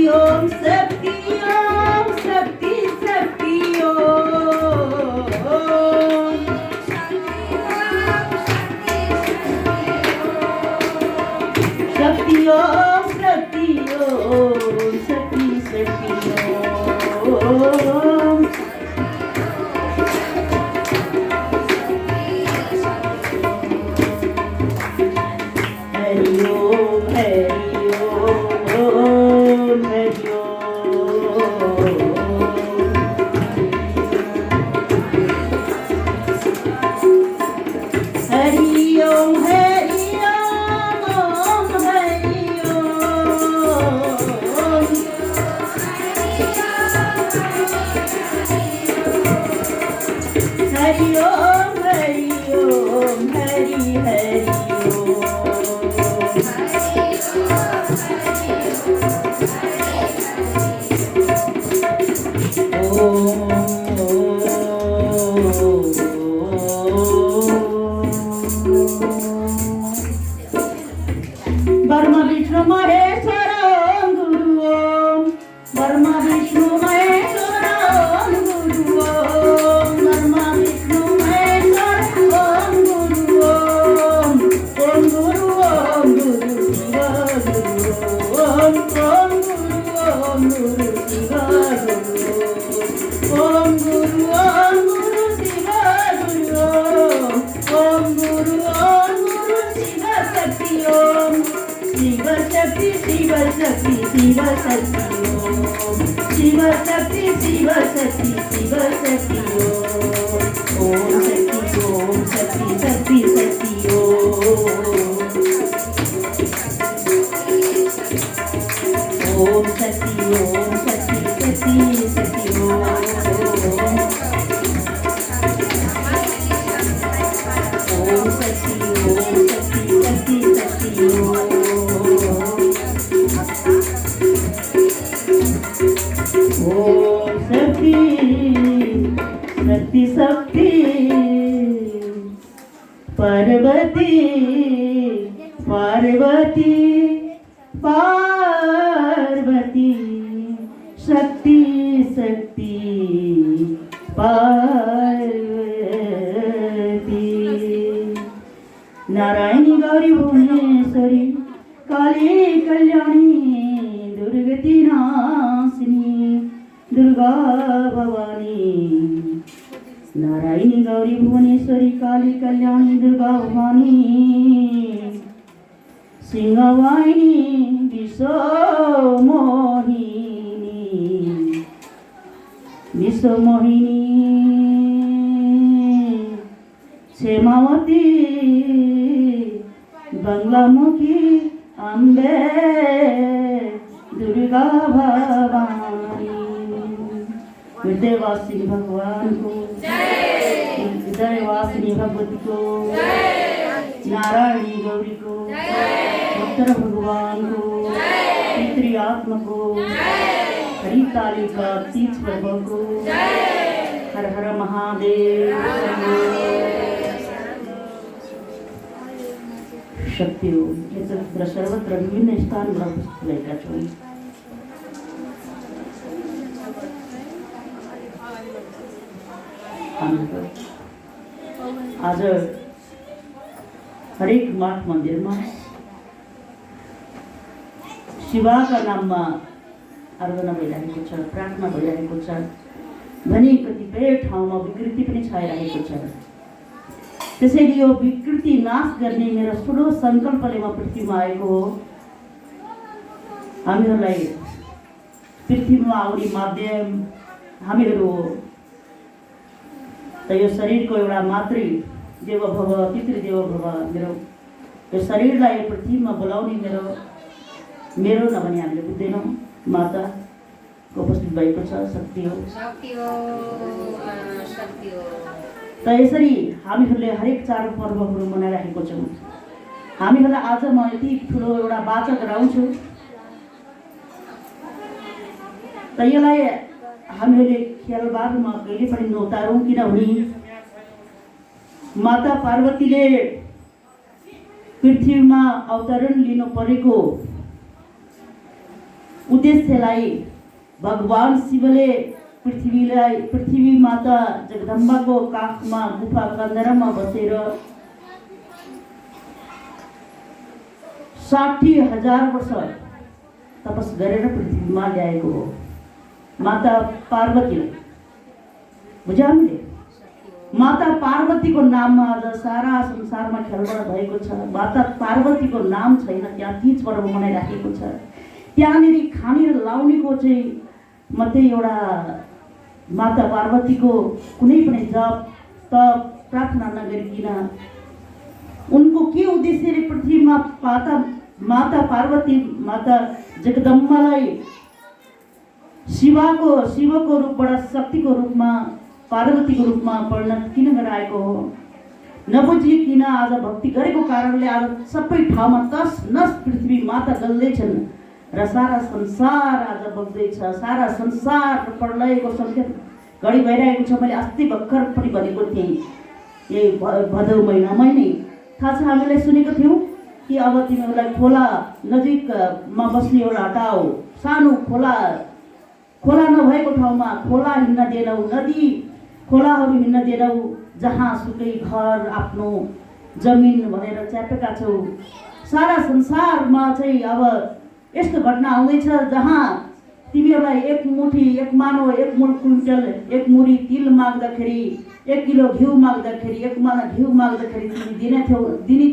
ओम शक्ति ओम शक्ति शक्ति ओम शक्ति ओम शक्ति ओम शक्ति शक्ति ओम हरि ओम हरि ओम हरि ओम हरि ओम हरि ओम हरि ओम हरि हरि ब्रह्मा विष्णु महेश्वर ओम गुरु ओम ब्रह्मा विष्णु महेश्वर ओम गुरु ओम ब्रह्मा विष्णु महेश्वर ओम गुरु ओम गुरु ओम गुरु शिव गुरु ओम गुरु शिव गुरु ओम गुरु शिव गुरु ओम गुरु शिव शक्ति ओम शिव शक्ति शिव शक्ति शिव शक्ति ओम शिव शक्ति शिव शक्ति शिव शक्ति ओम शक्ति शक्ति शक्ति ओम शक्ति शक्ति शक्ति ओम शक्ति शक्ति शक्ति ओम शक्ति शक्ति शक्ति पार्वती पार्वती पार्वती शक्ति शक्ति पार्वती नारायणी गौरी भुवनेश्वरी काली कल्याणी दुर्गति नाशिनी दुर्गा भवानी नारायणी गौरी भुवनेश्वरी काली कल्याणी दुर्गा भवानी सिंहवाहिनी विश्वमोहिनी क्षेमावती बंगलामुखी अम्बे दुर्गा भवानी हृदयवासिनी भगवान को हृदयवासिनी भगवती को नारायणी गौरी को उत्तर भगवान को पितृ आत्मा को हरिताली का तीर्थ प्रभु को हर हर महादेव शक्ति हो सर्वत्र विभिन्न स्थान उपस्थित छौँ आज हरेक मठ मंदिर में शिवाका नाममा आराधना भइरहेको छ प्रार्थना भइरहेको छ भने कतिपय ठाउँमा विकृति पनि छाइरहेको छ त्यसैले यो विकृति नाश गर्ने मेरो ठुलो संकल्पले म पृथ्वीमा आएको हो हामीहरूलाई पृथ्वीमा आउने माध्यम हामीहरू हो त यो शरीरको एउटा मातृ देव भव पितृदेव भव मेरो यो शरीरलाई पृथ्वीमा बोलाउने मेरो नभने हामीले बुझ्दैनौँ माता उपस्थित भएको छ शक्ति हो त यसरी हामीहरूले हरेक चाडपर्वहरू मनाइरहेको छौँ हामीहरूलाई आज म यति ठुलो एउटा वाचा गराउँछु त यसलाई हामीले खेलबाडमा कहिले पनि नउतारौँ किनभने माता पार्वतीले पृथ्वीमा अवतरण लिनु परेको उद्देश्यलाई भगवान शिवले पृथ्वी माता जगदम्बाको काखमा गुफा कन्दरमा बसेर 60,000 वर्ष तपस गरेर पृथ्वीमा ल्याएको हो माता पार्वतीले। बुझ्यौ हामीले? माता पार्वतीको नाममा आज सारा संसारमा खेलबड भएको छ। माता पार्वतीको नाम छैन, त्यहाँ तीज पर्व मनाइराखेको छ। त्यहाँनिर खाने र लाउनेको चाहिँ मात्रै एउटा माता पार्वतीको कुनै पनि जप तप प्रार्थना नगरिकन उनको के उद्देश्यले पृथ्वीमा माता पार्वती माता जगदम्बालाई शिवको रूपबाट शक्तिको रूपमा पार्वतीको रूपमा परिणत किन गराएको हो नबुझिकन आज भक्ति गरेको कारणले आज सबै ठाउँमा तस नस पृथ्वी माता गल्दैछन् र सारा संसार आज बग्दैछ। सारा संसार प्रलयको सङ्केत घडी भइरहेको छ। मैले अस्ति भर्खर पनि भनेको थिएँ यही भदौ महिनामै नै थाहा छ, हामीले सुनेको थियौँ कि अब तिमीहरूलाई खोला नजिकमा बस्ने एउटा हटाओ, सानो खोला नभएको ठाउँमा खोला हिँड्न दिएनौ, नदी खोलाहरू हिँड्न दिएनौ, जहाँ सुकै घर आफ्नो जमिन भनेर च्यापेका छौ। सारा संसारमा चाहिँ अब यस्तो घटना आउँदैछ जहाँ तिमीहरूलाई एक मुठी एक मानो एक क्विन्टल एक मुरी तिल माग्दाखेरि 1 किलो घिउ माग्दाखेरि 1 माना घिउ माग्दाखेरि तिमी दिने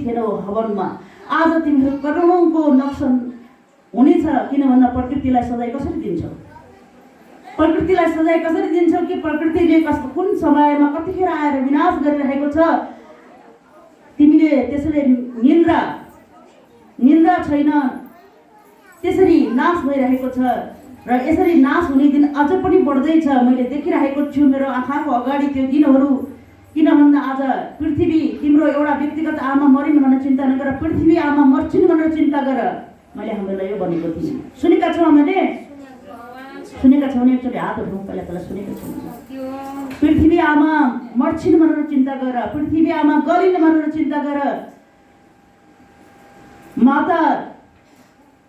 थिएनौ हवनमा। आज तिमीहरू करोडौँको नोक्सान हुनेछ। किन भन्दा प्रकृतिलाई सजाय कसरी दिन्छौ? प्रकृतिलाई सजाय कसरी दिन्छौ कि प्रकृतिले कुन समयमा कतिखेर आएर विनाश गरिरहेको छ। तिमीले त्यसैले निन्द्रा छैन, त्यसरी नाश भइरहेको छ र यसरी नाश हुने दिन अझ पनि बढ्दैछ। मैले देखिरहेको छु मेरो आँखाको अगाडि त्यो दिनहरू। किन भन्दा आज पृथ्वी तिम्रो एउटा व्यक्तिगत आमा मरिन् भनेर चिन्ता नगर, पृथ्वी आमा मर्छिन् भनेर चिन्ता गर। मैले हामीलाई यो भनेको थिएँ। सुनेका छौँ हामीले? सुनेका छौँ नि? एकचोटि हात उठाउँ। पहिला सुनेका छौँ। पृथ्वी आमा मर्छिन् भनेर चिन्ता गर, पृथ्वी आमा गलिन् भनेर चिन्ता गर। माता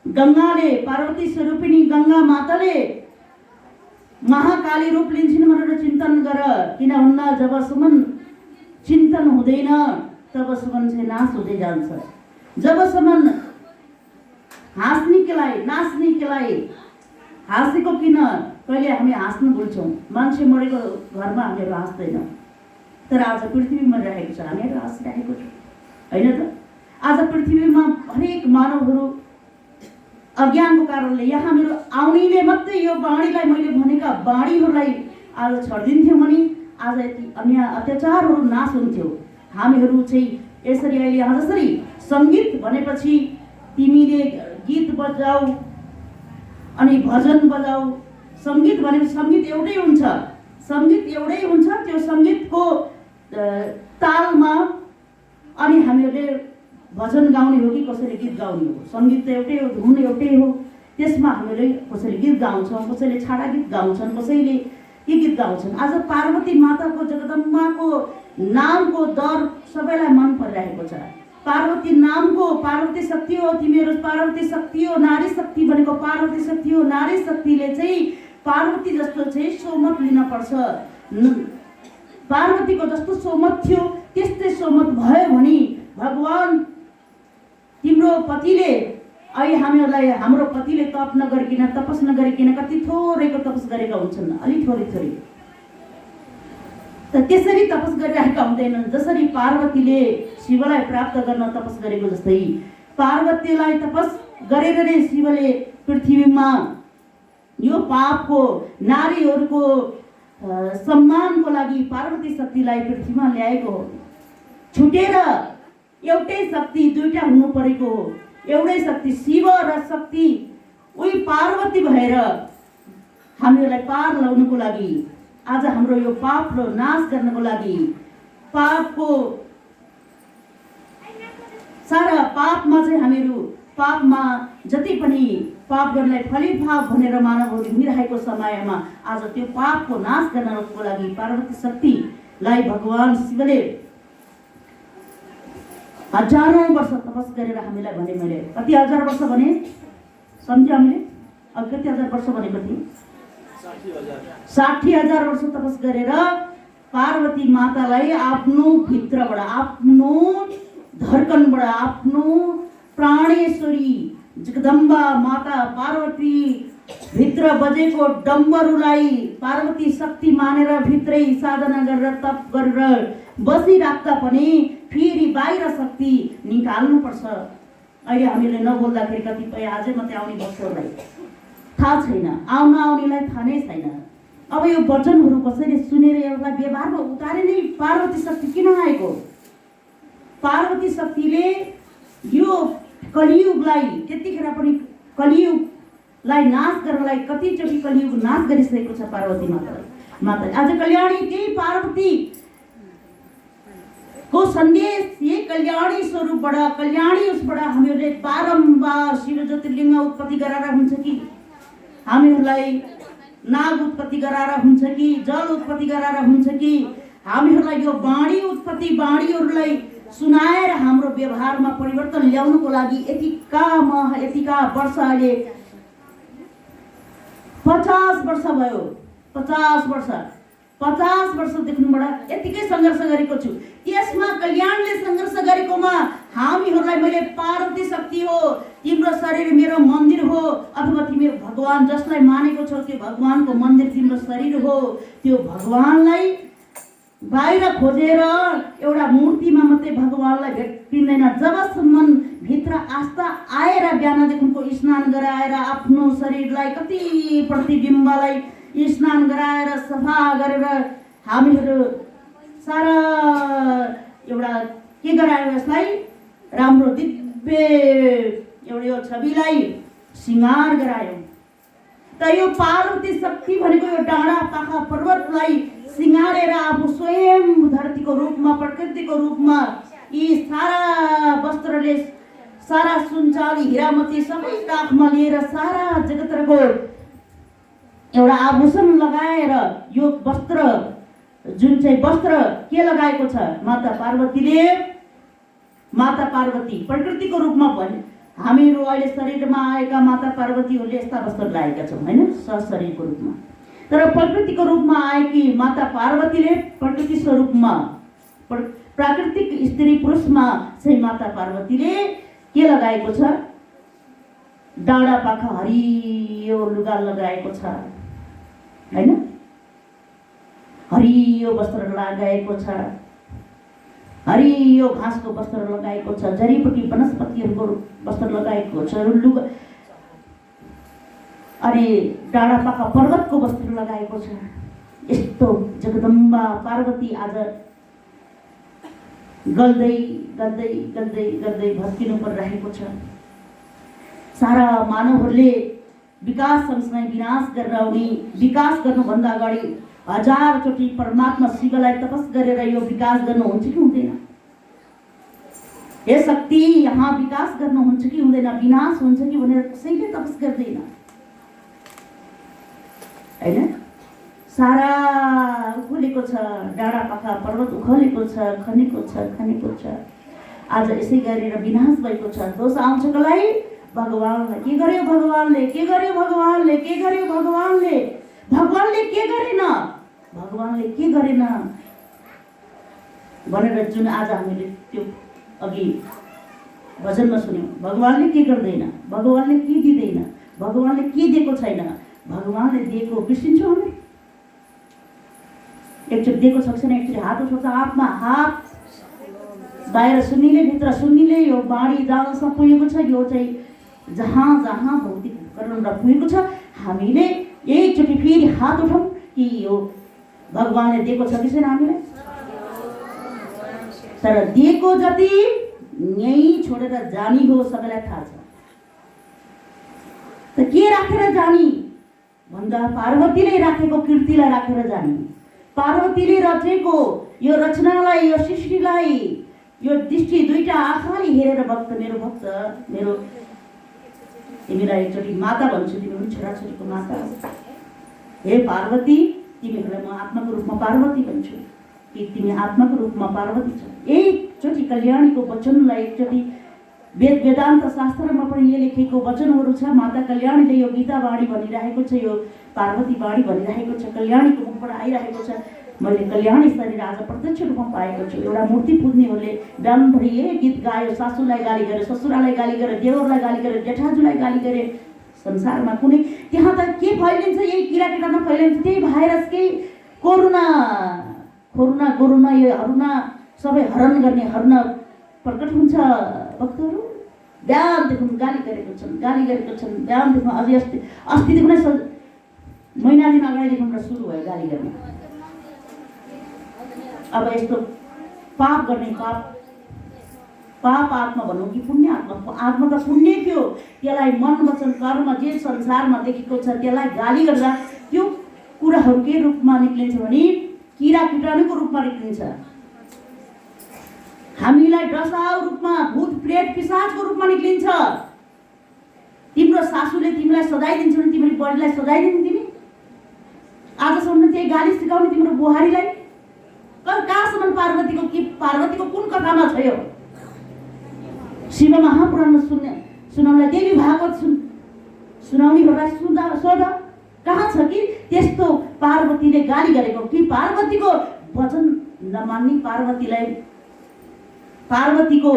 गङ्गाले पार्वती स्वरूपिणी गङ्गा माताले महाकाली रूप लिन्छन् भनेर चिन्तन गर। किन भन्दा जबसम्म चिन्तन हुँदैन तबसम्म चाहिँ नाश हुँदै जान्छ। जबसम्म हाँस्ने केलाई नाच्ने केलाई हाँसेको किन कहिले हामी हाँस्नु भुल्छौँ। मान्छे मरेको घरमा हामीहरू हाँस्दैन, तर आज पृथ्वी मरिरहेको छ, हामीहरू हाँसिरहेको छौँ होइन त? आज पृथ्वीमा हरेक मानवहरू अज्ञानको कारणले यहाँ मेरो आउनेले मात्रै यो बाणीलाई मैले भनेका बाणीहरूलाई आज छडिदिन्थ्यौँ भने आज यति अन्य अत्याचारहरू नाश हुन्थ्यो। हामीहरू चाहिँ यसरी अहिले यहाँ जसरी सङ्गीत भनेपछि तिमीले गीत बजाऊ अनि भजन बजाऊ। सङ्गीत भनेपछि सङ्गीत एउटै हुन्छ, सङ्गीत एउटै हुन्छ। त्यो सङ्गीतको तालमा अनि हामीहरूले भजन गाउने हो कि कसैले गीत गाउने हो, सङ्गीत त एउटै हो, धुन एउटै हो। त्यसमा हामीले कसैले गीत गाउँछौँ, कसैले छाडा गीत गाउँछन्, कसैले के गीत गाउँछन्। आज पार्वती माताको जगदम्बाको नामको दर सबैलाई मन परिरहेको छ। पार्वती नामको पार्वती शक्ति हो, तिमीहरू पार्वती शक्ति हो, नारी शक्ति भनेको पार्वती शक्ति हो। नारी शक्तिले चाहिँ पार्वती जस्तो चाहिँ सोमत लिन पर्छ। पार्वतीको जस्तो सोमत थियो त्यस्तै सोमत भयो भने भगवान तिम्रो पतिले अहिले हामीहरूलाई हाम्रो पतिले तप नगरिकन तपस नगरिकन कति थोरैको तपस गरेका हुन्छन्, अलिक थोरै त त्यसरी तपस गरिरहेका हुँदैनन्। जसरी पार्वतीले शिवलाई प्राप्त गर्न तपस गरेको जस्तै पार्वतीलाई तपस गरेर नै शिवले पृथ्वीमा यो पापको नारीहरूको सम्मानको लागि पार्वती शक्तिलाई पृथ्वीमा ल्याएको हो। छुटेर एउटै शक्ति दुईटा हुनु परेको हो। एउटै शक्ति शिव र शक्ति उही पार्वती भएर हामीहरूलाई पार ल्याउनको लागि आज हाम्रो यो पाप र नाश गर्नको लागि पापको सारा पापमा चाहिँ हामीहरू पापमा जति पनि पाप गर्नलाई फलिभाव भनेर मानवहरू हिँडिरहेको समयमा आज त्यो पापको नाश गर्नको लागि पार्वती शक्तिलाई भगवान शिवले हजारौं वर्ष तपस गरेर हामीलाई भने। मैले कति हजार वर्ष भने सम्झ्यो हामीले? कति हजार वर्ष भनेको थिएँ? 60,000 वर्ष तपस गरेर पार्वती मातालाई आफ्नो भित्रबाट, आफ्नो धर्कनबाट, आफ्नो प्राणेश्वरी जगदम्बा माता पार्वती भित्र बजेको डम्बरुलाई पार्वती शक्ति मानेर भित्रै साधना गरेर तप गरेर बसिराख्दा पनि फेरि बाहिर शक्ति निकाल्नुपर्छ। अहिले हामीले नबोल्दाखेरि कतिपय आजै मात्रै आउने भक्तहरूलाई थाहा छैन, आउनेलाई थाहा नै छैन। अब यो वचनहरू कसैले सुनेर यसलाई व्यवहारमा उतारे नै पार्वती शक्ति किन आएको? पार्वती शक्तिले यो कलियुगलाई त्यतिखेर पनि कलियुगलाई नाश गर्नलाई कतिचोटि कलियुग नाश गरिसकेको छ पार्वती माताले। आज कल्याणी त्यही पार्वती को सन्देश, यही कल्याणी स्वरूपबाट, कल्याणी उसबाट हामीहरूले बारम्बार शिव ज्योतिर्लिङ्ग उत्पत्ति गराएर हुन्छ कि, हामीहरूलाई नाग उत्पत्ति गराएर हुन्छ कि, जल उत्पत्ति गराएर हुन्छ कि, हामीहरूलाई यो वाणी उत्पत्ति, वाणीहरूलाई सुनाएर हाम्रो व्यवहारमा परिवर्तन ल्याउनको लागि यतिका वर्ष, अहिले 50 वर्ष भयो। 50 वर्षदेखिबाट यतिकै सङ्घर्ष गरेको छु। त्यसमा कल्याणले सङ्घर्ष गरेकोमा हामीहरूलाई मैले पार्वती शक्ति हो, तिम्रो शरीर मेरो मन्दिर हो, अथवा तिमी भगवान जसलाई मानेको छौ त्यो भगवानको मन्दिर तिम्रो शरीर हो, त्यो भगवानलाई बाहिर खोजेर एउटा मूर्तिमा मात्रै भगवानलाई भेटिँदैन। जबसम्म भित्र आस्था आएर बिहानदेखिको स्नान गराएर आफ्नो शरीरलाई कति प्रतिबिम्बलाई स्नान गराएर सफा गरेर हामीहरू सारा एउटा के गरायो, यसलाई राम्रो दिव्य एउटा यो छविलाई सिँगार गरायो। त यो पार्वती शक्ति भनेको यो डाँडा पाखा पर्वतलाई सिँगारेर आफू स्वयं धरतीको रूपमा, प्रकृतिको रूपमा यी सारा वस्त्रले, सारा सुनचाँदी हिरामती सबै काखमा लिएर सारा जगतको एउटा आभूषण लगाएर यो वस्त्र, जुन चाहिँ वस्त्र के लगाएको छ माता पार्वतीले, माता पार्वती प्रकृतिको रूपमा भने हामीहरू अहिले शरीरमा आएका माता पार्वतीहरूले यस्ता वस्त्र लगाएका छौँ होइन, सशरीरको रूपमा। तर प्रकृतिको रूपमा आएकी माता पार्वतीले प्रकृति स्वरूपमा, प्राकृतिक स्त्री पुरुषमा चाहिँ माता पार्वतीले के लगाएको छ? डाँडा पाखा हरियो लुगा लगाएको छ होइन, हरियो वस्त्र लगाएको छ, हरियो घाँसको वस्त्र लगाएको छ, जडीबुटी वनस्पतिहरूको वस्त्र लगाएको छ, लुगा अनि डाँडा पाखा पर्वतको वस्त्र लगाएको छ। यस्तो जगदम्बा पार्वती आज गल्दै गल्दै गल्दै गल्दै भत्किनु परिरहेको छ। सारा मानवहरूले विकास सँगसँगै विनाश गरेर आउने, विकास गर्नुभन्दा अगाडि 1000 चोटि परमात्मा शिवलाई तपस गरेर यो विकास गर्नु हुन्छ कि हुँदैन? हे शक्ति, यहाँ विकास गर्नु हुन्छ कि हुँदैन, विनाश हुन्छ कि भनेर कसैले तपस गर्दैन हैन। सारा उखलेको छ, डाँडा पाखा पर्वत उखलेको छ, खनेको छ। आज यसै गरेर विनाश भएको छ। दोष आउँछ कसलाई? भगवानलाई। के गर्यो भगवानले? के गर्यो भगवानले? के गर्यो भगवानले? भगवानले के गरेन? भगवानले के गरेन भनेर जुन आज हामीले त्यो अघि भजनमा सुन्यौँ। भगवानले के गर्दैन, भगवानले के दिँदैन, भगवानले के दिएको छैन, भगवानले दिएको बिर्सिन्छौँ हामी। एकचोटि दिएको छ छैन, एकचोटि हात उठाउँछ, हातमा हात बाहिर सुन्निले भित्र सुन्निले यो बाढी जालसँग पुगेको छ। यो चाहिँ जहाँ जहाँ भौतिक उपकरणबाट पुगेको छ, हामीले एकचोटि फेरि हात उठाउँ कि यो भगवानले दिएको छ कि छैन हामीलाई। तर दिएको जति यहीँ छोडेर जानी हो, सबैलाई थाहा छ। त के राखेर जानी भन्दा पार्वतीले राखेको कीर्तिलाई राखेर जानी। पार्वतीले रचेको यो रचनालाई, यो सृष्टिलाई, यो दृष्टि दुईटा आँखाले हेरेर भक्त, मेरो तिमीलाई एकचोटि माता भन्छु, तिमी पनि छोराछोरीको माता। हे पार्वती, तिमीहरूलाई म आत्माको रूपमा पार्वती भन्छु कि तिमी आत्माको रूपमा पार्वती छौ। एकचोटि कल्याणीको वचनलाई एकचोटि वेदान्त शास्त्रमा पनि यो लेखेको वचनहरू छ। माता कल्याणीले यो गीता वाणी भनिरहेको छ, यो पार्वती वाणी भनिरहेको छ, कल्याणीको मुखबाट आइरहेको छ। मैले कल्याणी शरीर आज प्रत्यक्ष रूपमा पाएको छु। एउटा मूर्ति पुज्नेहरूले बिहानभरि यही गीत गायो, सासूलाई गाली गरे, ससुरालाई गाली गरे, देवरलाई गाली गरे, जेठाजुलाई गाली गरे। संसारमा कुनै त्यहाँ त के फैलिन्छ, यही किराकेटामा फैलिन्छ, त्यही भाइरस, केही कोरोना गोरुना यो हरूना सबै हरण गर्ने हरुना प्रकट हुन्छ। भक्तहरू बिहानदेखि गाली गरेको छन्, बिहानदेखि अझै अस्तिदेखि नै महिना दिन अगाडिदेखि सुरु भयो गाली गर्ने। अब यस्तो पाप गर्ने पाप आत्मा भनौँ कि पुण्य आत्मा? आत्मा त पुण्य थियो, त्यसलाई मन वचन कर्म जे संसारमा देखेको छ त्यसलाई गाली गर्दा त्यो कुराहरू के रूपमा निक्लिन्छ भने किरा कीटाणुको रूपमा निक्लिन्छ। हामीलाई डसाउ रूपमा, भूत प्रेत पिशाचको रूपमा निक्लिन्छ। तिम्रो सासूले तिमीलाई सजाय दिन्छ भने तिम्रो बडीलाई सजाय दिने तिमी आजसम्म त्यही गाली सिकाउने तिम्रो बुहारीलाई। कहाँसम्म पार्वतीको कुन कथामा छ यो? शिव महापुराणमा सुनाउनलाई देवी भागवत सुनाउनेहरूलाई सोध कहाँ छ कि त्यस्तो पार्वतीले गाली गरेको कि पार्वतीको वचन नमान्ने, पार्वतीको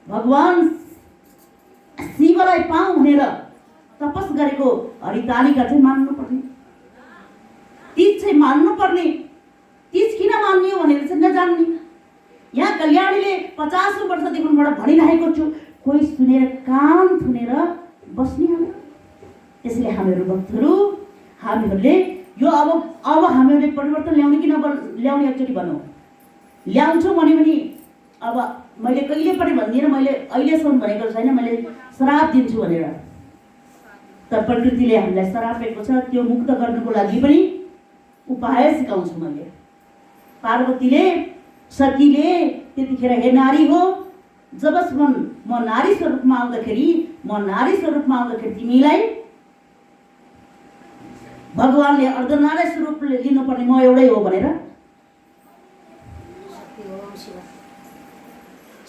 भगवान शिवलाई पाऊँ भनेर तपस गरेको हरितालिका चाहिँ मान्नुपर्ने, तीज चाहिँ मान्नुपर्ने। तीज किन मान्ने हो भनेर चाहिँ नजान्ने। यहाँ कल्याणीले 50 वर्षदेखिबाट भनिरहेको छु, कोही सुनेर कान थुनेर बस्ने हो। त्यसैले हामीहरू भक्तहरू, हामीहरूले यो अब हामीहरूले परिवर्तन ल्याउने कि ल्याउने एकचोटि भनौँ। ल्याउँछौँ भने अब मैले कहिले पनि भन्दिनँ, मैले अहिलेसम्म भनेको छैन मैले श्राप दिन्छु भनेर। तर प्रकृतिले हामीलाई श्राप दिएको छ, त्यो मुक्त गर्नुको लागि पनि उपाय सिकाउँछु मैले। पार्वतीले सतीले त्यतिखेर हे नारी हो, जबसम्म म नारी स्वरूपमा आउँदाखेरि तिमीलाई भगवानले अर्धनारी स्वरूप लिनुपर्ने म एउटै हो भनेर,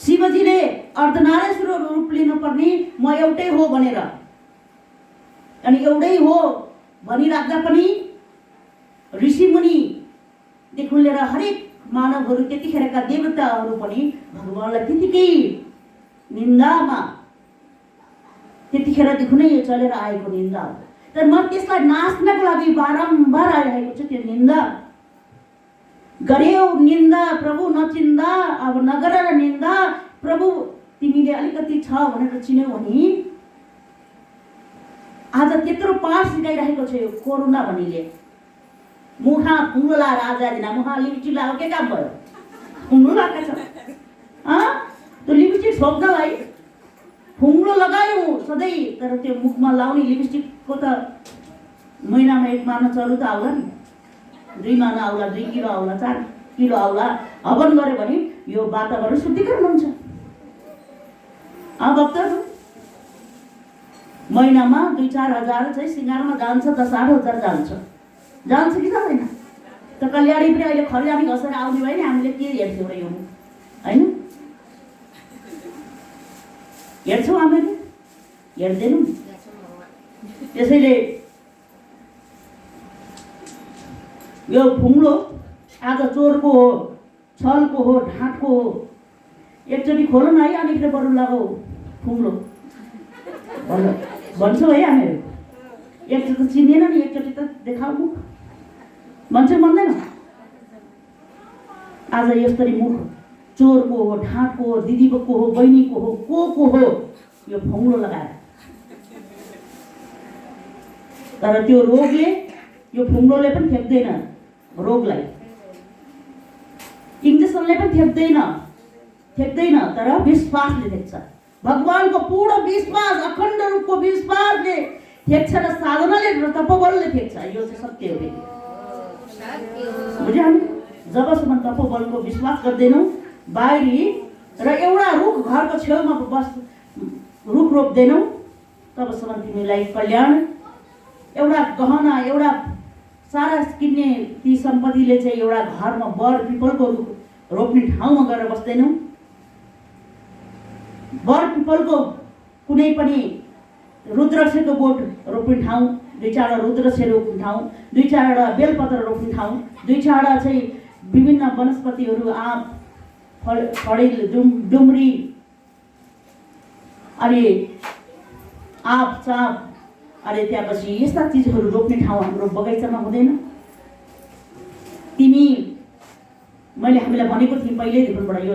शिवजीले अर्धनारी स्वरूप लिनुपर्ने म एउटै हो भनेर, अनि एउटै हो भनिराख्दा पनि ऋषिमुनिदेखि लिएर हरेक मानवहरू, त्यतिखेरका देवताहरू पनि भगवानलाई त्यतिकै निन्दामा, त्यतिखेरदेखि नै चलेर आएको निन्दा हो। तर म त्यसलाई नाच्नको लागि बारम्बार आइरहेको छु। त्यो निन्दा गर्यौ, निन्दा प्रभु नचिन्दा, अब नगर निन्दा प्रभु तिमीले अलिकति छ भनेर चिन्यौ भने आज त्यत्रो पाठ सिकाइरहेको छ यो कोरोना भनिले। मुखा फुङ्लो लाएर आजादिना मुखा लिपस्टिक लगाएको के काम भयो? फुङ्लो लगाएको छ, त्यो लिपस्टिक छोप्नलाई फुङ्लो लगायौँ सधैँ, तर त्यो मुखमा लाउने लिपस्टिकको त महिनामा 1 माना चरु त आउला नि, 2 माना आउला, 2 किलो आउला, 4 किलो आउला। हवन गऱ्यो भने यो वातावरण शुद्धिकरण हुन्छ। भक्तहरू, महिनामा 2-4 हजार चाहिँ सिँगारमा जान्छ, 10-8 हजार जान्छ कि जाँदैन? त कल्याणी पनि अहिले खरियानी घसेर आउने भयो नि, हामीले के हेर्थ्यौँ र यो होइन? हेर्छौँ हामीले? हेर्दैनौँ। त्यसैले यो फुङ्लो आज चोरको हो, छलको हो, ढाँटको हो। एकचोटि खोलो न है, अनि बरु लगाऊ फुङ्लो भन्छौँ है हामीहरू। एकचोटि त चिन्दैन नि, एकचोटि त देखाउनु भन्छौँ, भन्दैन? आज यसरी मुख चोरको हो, ढाँटको हो, दिदीको हो, बहिनीको हो, को हो, यो फुङ्लो लगाएर। तर त्यो रोगले, यो फुङ्लोले पनि थेप्दैन रोगलाई, इन्जेक्सनले पनि थेप्दैन, तर विश्वासले थेप्छ। भगवानको पूर्ण विश्वास, अखण्ड रूपको विश्वासले थेप्छ र साधनाले र तपोबलले थेप्छ। यो चाहिँ सत्य हो। बुझ्यौ? जबसम्म तपोबलको विश्वास गर्दैनौँ, बाहिरी र एउटा रुख घरको छेउमा रुख रोप्दैनौँ, तबसम्म तिमीलाई कल्याण, एउटा गहना, एउटा सारा किन्ने ती सम्पत्तिले चाहिँ एउटा घरमा बर पिपलको रुख रोप्ने ठाउँमा गएर बस्दैनौँ। बर पिपलको कुनै पनि रुद्राक्षको बोट रोप्ने ठाउँ, 2-4 रुद्राक्ष रोप्ने ठाउँ, 2-4 बेलपत्र रोप्ने ठाउँ, 2-4 चाहिँ विभिन्न वनस्पतिहरू, आँप, खडेल, डुम्री, अनि आँप चाँप, अनि त्यसपछि यस्ता चिजहरू रोप्ने ठाउँ हाम्रो बगैँचामा हुँदैन। तिमी, मैले हामीलाई भनेको थिएँ पहिल्यैदेखिबाट, यो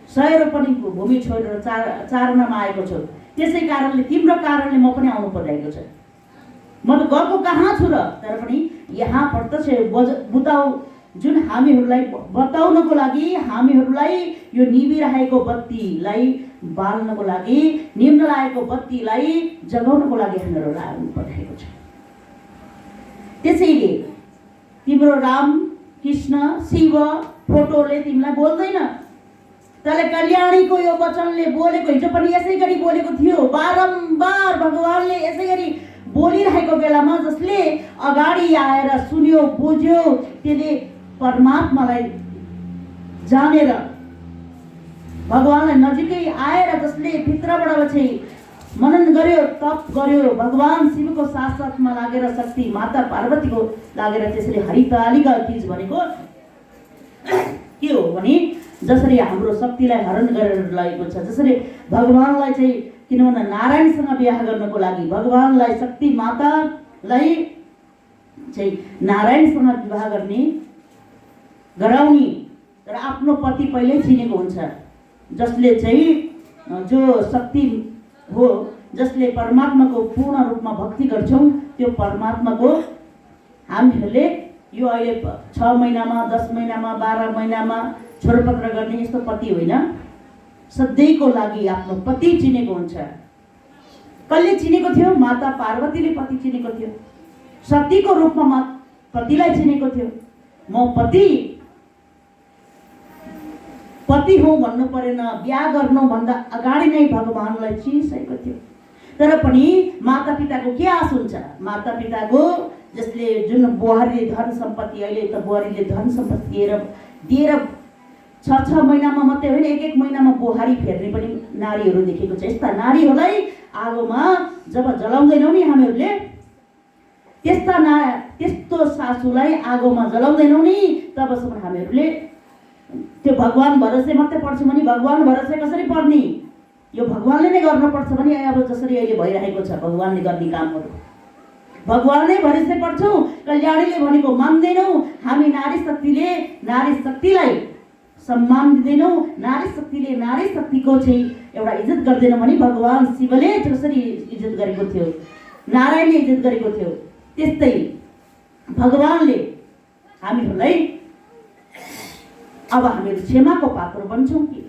100 रोपनी भूमि छोडेर चारनामा आएको छु, त्यसै कारणले तिम्रो कारणले म पनि आउनु परिरहेको छ। म त गएको कहाँ छु र, तर पनि यहाँ प्रत्यक्ष जुन हामीहरूलाई बताउनको लागि, हामीहरूलाई यो निभिरहेको बत्तीलाई बाल्नको लागि, निम्न लागेको बत्तीलाई जगाउनको लागि हामीहरूलाई आउनु परिरहेको छ। त्यसैले तिम्रो राम कृष्ण शिव फोटोले तिमीलाई बोल्दैन, तर कल्याणीको यो वचनले बोलेको, हिजो पनि यसै गरी बोलेको थियो। बारम्बार भगवानले यसै गरी बोलिरहेको बेलामा जसले अगाडि आएर सुन्यो बुझ्यो, त्यसले परमात्मालाई जानेर भगवानलाई नजिकै आएर जसले भित्रबाट चाहिँ मनन गर्यो, तप गर्यो, भगवान शिवको साथसाथमा लागेर, शक्ति माता पार्वतीको लागेर, त्यसरी हरितालिका तीज भनेको के हो भने जसरी हाम्रो शक्तिलाई हरण गरेर लगेको छ, जसरी भगवानलाई चाहिँ, किनभने नारायणसँग बिहा गर्नको लागि भगवानलाई, शक्ति मातालाई चाहिँ नारायणसँग विवाह गराउने, तर आफ्नो पति पहिल्यै चिनेको हुन्छ, जसले चाहिँ जो शक्ति हो, जसले परमात्माको पूर्ण रूपमा भक्ति गर्छौँ, त्यो परमात्माको हामीहरूले यो अहिले 6 महिनामा, 10 महिनामा, 12 महिनामा छोडपत्र गर्ने यस्तो पति होइन, सधैँको लागि आफ्नो पति चिनेको हुन्छ। कसले चिनेको थियो? माता पार्वतीले पति चिनेको थियो, सतीको रूपमा पतिलाई चिनेको थियो। म पति हूँ भन्नु परेन, बिहा गर्नुभन्दा अगाडि नै भगवानलाई चिनिसकेको थियो। तर पनि मातापिताको के आश हुन्छ? मातापिताको जसले जुन बुहारीले धन सम्पत्ति, अहिले त बुहारीले धन सम्पत्ति दिएर 6 महिनामा मात्रै होइन, 1 महिनामा बुहारी फेर्ने पनि नारीहरू देखेको छ। यस्ता नारीहरूलाई आगोमा जब जलाउँदैनौँ नि हामीहरूले, त्यस्तो सासूलाई आगोमा जलाउँदैनौँ नि, तबसम्म हामीहरूले त्यो भगवान भरोसे मात्रै पढ्छौँ भने भगवान भरोसे कसरी पढ्ने? यो भगवानले नै गर्नुपर्छ भने अब जसरी अहिले भइरहेको छ भगवानले गर्ने कामहरू, भगवानै भरोसे पढ्छौँ। कल्याणीले भनेको मान्दैनौँ, हामी नारी शक्तिलाई सम्मान दिँदैनौँ, नारी शक्तिले नारी शक्तिको चाहिँ एउटा इज्जत गर्दैनौँ भने भगवान शिवले जसरी इज्जत गरेको थियो, नारायणले इज्जत गरेको थियो, त्यस्तै भगवानले हामीहरूलाई अब हामीहरू क्षमाको पात्र बन्छौँ कि?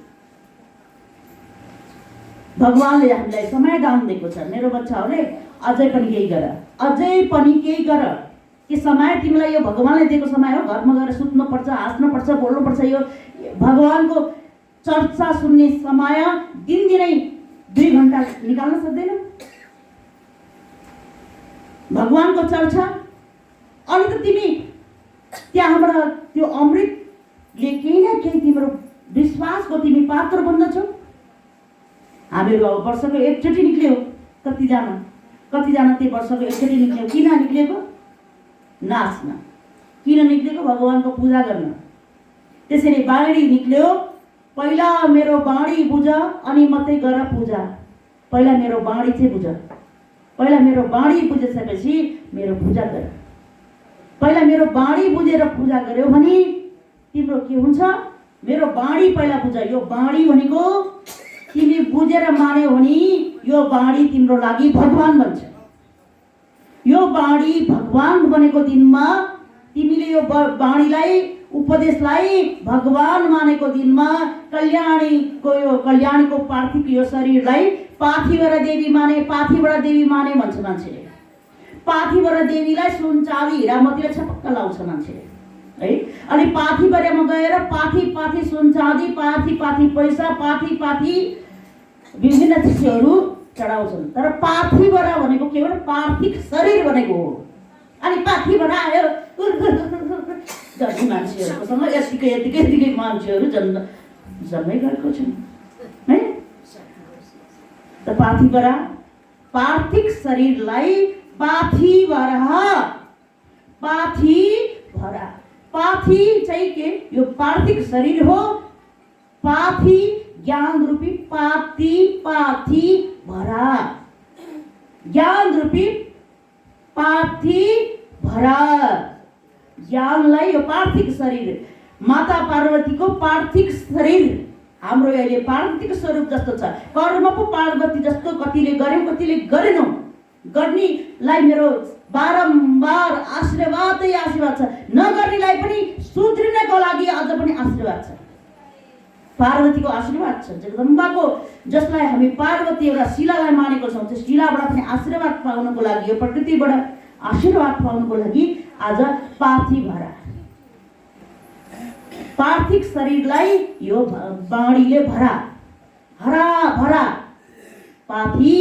भगवानले हामीलाई समय दान दिएको छ। मेरो बच्चाहरूले अझै पनि केही गर कि समय तिमीलाई यो भगवानले दिएको समय हो। घरमा गएर सुत्नुपर्छ, हाँस्नुपर्छ, बोल्नुपर्छ। यो भगवानको चर्चा सुन्ने समय दिनदिनै 2 घण्टा निकाल्न सक्दैनौ भगवानको चर्चा। अनि त तिमी त्यहाँबाट त्यो अमृतले केही न केही तिम्रो विश्वासको तिमी पात्र बन्दछौ। हामीहरू अब वर्षको एकचोटि निक्ल्यो, कतिजना त्यो वर्षको एकचोटि निक्ल्यो। किन निक्लेको? नाच्न। किन निक्लेको? भगवानको पूजा गर्न। त्यसरी बाँडी निक्ल्यो, पहिला मेरो बाँडी बुझ अनि मात्रै गर पूजा। पहिला मेरो बाँडी चाहिँ बुझ, पहिला मेरो बाँडी बुझिसकेपछि मेरो पूजा गर। पहिला मेरो बाँडी बुझेर पूजा गर्यो भने तिम्रो के हुन्छ? मेरो बाँडी पहिला बुझ। यो बाँडी भनेको तिमी बुझेर मान्यौ भने यो बाँडी तिम्रो लागि भगवान बन्छ। यो बाँडी भगवान बनेको दिनमा तिमीले यो बाँडीलाई, उपदेशलाई भगवान मानेको दिनमा कल्याणीको पार्थिव यो शरीरलाई पार्थिवरा देवी माने भन्छ मान्छेले। पार्थिवरा देवीलाई सुन चाँदी हिरा मोतीले छपक्क लाउँछ मान्छेले है। अनि पार्थिवरामा गएर पाथी सुन चाँदी, पाथी पैसा, पाथी विभिन्न चिजहरू चढाउँछन्। तर पार्थिवरा भनेको के हो? पार्थिव शरीर भनेको हो। अनि पार्थिवरा आयो जति मान्छेहरूकोसँग यतिकै मान्छेहरू जन्मै गरेको छन् है। त पाथिभरा पार्थिक शरीरलाई पाथिभरा पाथिभरा। पाथी चाहिँ के यो पार्थिक शरीर हो, पाथी ज्ञान रूपी पाथी पाथिभरा, ज्ञान रूपी पाथिभरा। ज्ञानलाई यो पार्थिक शरीर, माता पार्वतीको पार्थिक शरीर हाम्रो अहिले पार्वतीको स्वरूप जस्तो छ। कर्म पो पार्वती जस्तो कतिले गर्यौं कतिले गरेनौं। गर्नेलाई मेरो बारम्बार आशीर्वादै आशीर्वाद छ, नगर्नेलाई पनि सुध्रिनको लागि अझ पनि आशीर्वाद छ। पार्वतीको आशीर्वाद छ, जगदम्बाको, जसलाई हामी पार्वती एउटा शिलालाई मानेको छौँ, त्यो शिलाबाट पनि आशीर्वाद पाउनको लागि, यो प्रकृतिबाट आशीर्वाद पाउनको लागि आज पाथिभरा पार्थिक शरीरलाई यो बाणीले भरा, हरा भरा, पाथी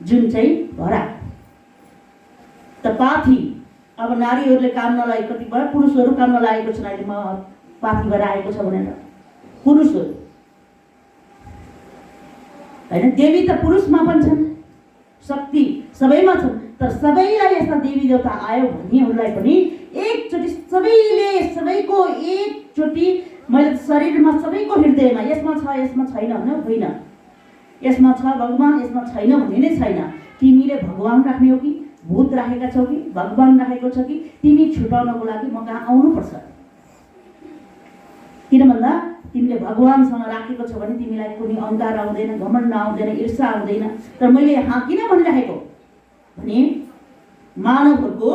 जुन चाहिँ भरा। त पाथी अब नारीहरूले काम नलागेको, कतिपय पुरुषहरू काम नलागेको छन् अहिले म पाथिभरा आएको छ भनेर। पुरुषहरू हैन, देवी त पुरुषमा पनि छन्, शक्ति सबैमा छन्, तर सबैलाई यस्ता देवी देवता आयो भन्नेहरूलाई पनि एकचोटि सबैले, सबैको एकचोटि मैले शरीरमा सबैको हृदयमा यसमा छ यसमा छैन भने होइन, यसमा छ भगवान यसमा छैन भन्ने नै छैन। तिमीले भगवान राख्ने हो कि भूत राखेका छौ कि भगवान राखेको छ कि तिमी छुटाउनको लागि म कहाँ आउनुपर्छ। किन भन्दा तिमीले भगवानसँग राखेको छ भने तिमीलाई कुनै अहंकार आउँदैन, घमण्ड आउँदैन, ईर्ष्या आउँदैन। तर मैले यहाँ किन भनिराखेको भने मानवहरूको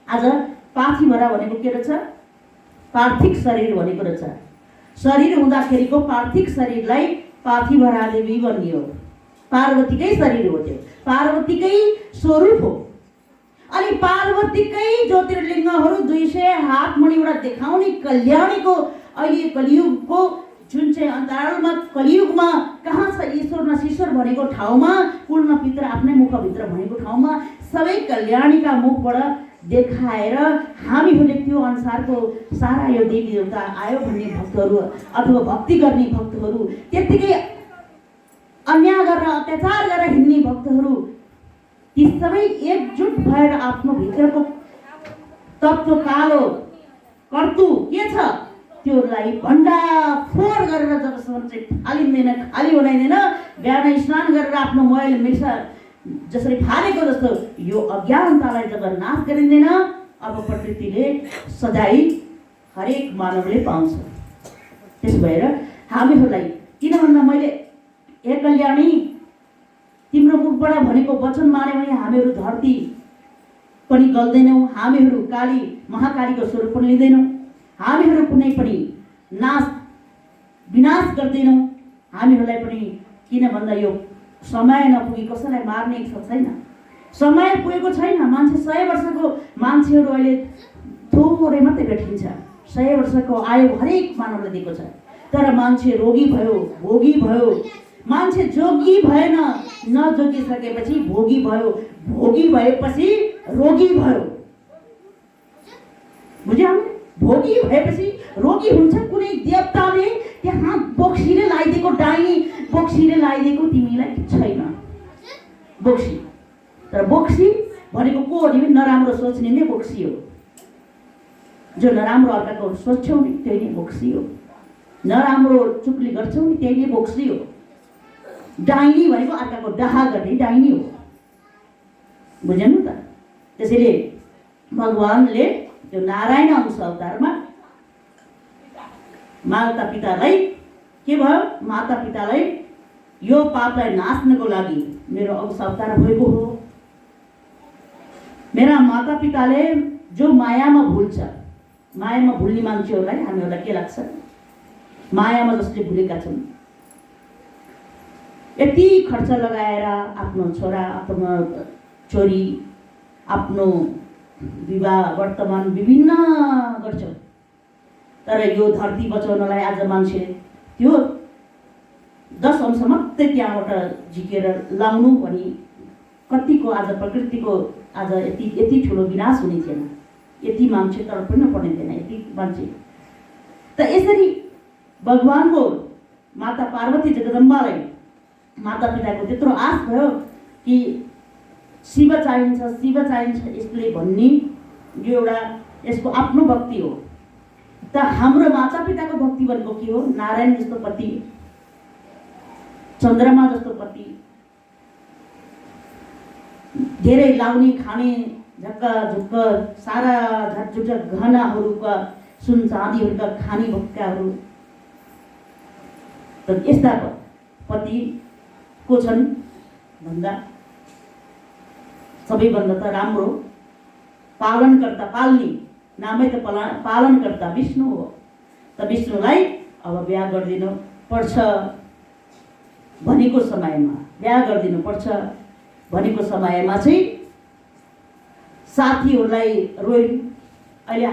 आज पाथिभरा भनेको के रहेछ? पार्थिक शरीर भनेको रहेछ। शरीर हुँदाखेरिको पार्थिक शरीरलाई पाथिभरा देवी भनियो। पार्वतीकै शरीर हो, त्यो पार्वतीकै स्वरूप हो। अनि पार्वतीकै ज्योतिर्लिङ्गहरू 200 हातमणिबाट देखाउने कल्याणीको अहिले कलियुगको जुन चाहिँ अन्तरालमा कलियुगमा कहाँ छ ईश्वर नशीश्वर भनेको ठाउँमा, कुल न पित्र आफ्नै मुखभित्र भनेको ठाउँमा सबै कल्याणीका मुखबाट देखाएर हामीहरूले त्यो अनुसारको सारा यो देवी देवता आयो भन्ने भक्तहरू अथवा भक्ति गर्ने भक्तहरू, त्यतिकै अन्याय गरेर अत्याचार गरेर हिँड्ने भक्तहरू, ती सबै एकजुट भएर आफ्नो भित्रको तत्त्व कालो कर्तु के छ त्योलाई भण्डाफोर गरेर जबसम्म चाहिँ फालिँदैन, खाली बनाइँदैन, बिहान स्नान गरेर आफ्नो मैल मिर्सा जसरी फालेको जस्तो यो अज्ञानतालाई जब नाश गरिँदैन, अब प्रकृतिले सजाय हरेक मानवले पाउँछ। त्यस भएर हामीहरूलाई, किन भन्दा मैले हे कल्याणी तिम्रो मुखबाट भनेको वचन माने भने हामीहरू धरती पनि गल्दैनौँ, हामीहरू काली महाकालीको स्वरूप पनि लिँदैनौँ, हामीहरू कुनै पनि विनाश गर्दैनौँ। हामीहरूलाई पनि किन भन्दा यो समय नपुगी कसैलाई मार्ने इच्छा छैन, समय पुगेको छैन। मान्छे 100 वर्षको मान्छेहरू अहिले थोरै मात्रै भेटिन्छ। 100 वर्षको आयु हरेक मानवले दिएको छ, तर मान्छे रोगी भयो, भोगी भयो। मान्छे जोगी भएन, नजोगिसकेपछि भोगी भयो, भोगी भएपछि रोगी भयो। बुझ्यौ? भोगी भएपछि रोगी हुन्छ। कुनै देवताले त्यहाँ बोक्सीले लगाइदिएको, डाइनी बोक्सीले लगाइदिएको तिमीलाई छैन बोक्सी। तर बोक्सी भनेको को हो तिमी? नराम्रो सोच्ने नै बोक्सी हो। जो नराम्रो अर्काको सोच्छौ नि त्यही नै बोक्सी हो। नराम्रो चुक्ली गर्छौ नि त्यही नै बोक्सी हो। डाइनी भनेको अर्काको डाहा गर्ने डाइनी हो। बुझ्यौ त? त्यसैले भगवानले त्यो नारायण अंश अवतारमा माता पितालाई के भयो? माता पितालाई यो पापलाई नाच्नको लागि मेरो अंश अवतार भएको हो। मेरा माता पिताले जो मायामा भुल्छ, मायामा भुल्ने मान्छेहरूलाई हामीहरूलाई के लाग्छ? मायामा जसले भुलेका छन्, यति खर्च लगाएर आफ्नो छोरा आफ्नो छोरी आफ्नो विवाह वर्तमान विभिन्न गर्छ, तर यो धरती बचाउनलाई आज मान्छे त्यो 10 अंश मात्रै त्यहाँबाट झिकेर लाउनु भने कतिको आज प्रकृतिको आज यति ठुलो विनाश हुने थिएन। यति मान्छे तडपिनु पर्ने थिएन, यति मान्छे। त यसरी भगवानको माता पार्वती जगदम्बालाई मातापिताको त्यत्रो आश भयो कि शिव चाहिन्छ यसले भन्ने यो एउटा यसको आफ्नो भक्ति हो। त हाम्रो मातापिताको भक्ति भनेको के हो? नारायण जस्तो पति, चन्द्रमा जस्तो पति, धेरै लाउने खाने झक्का झुक्क सारा झटझुट गहनाहरूका सुन चाँदीहरूका खाने भक्काहरू, त यस्ता पति को छन् भन्दा सबैभन्दा त राम्रो पालनकर्ता, पाल्ने नामै त पालनकर्ता विष्णु हो। त विष्णुलाई अब बिहा गरिदिनु पर्छ भनेको समयमा, बिहा गरिदिनु पर्छ भनेको समयमा चाहिँ साथीहरूलाई रोइ। अहिले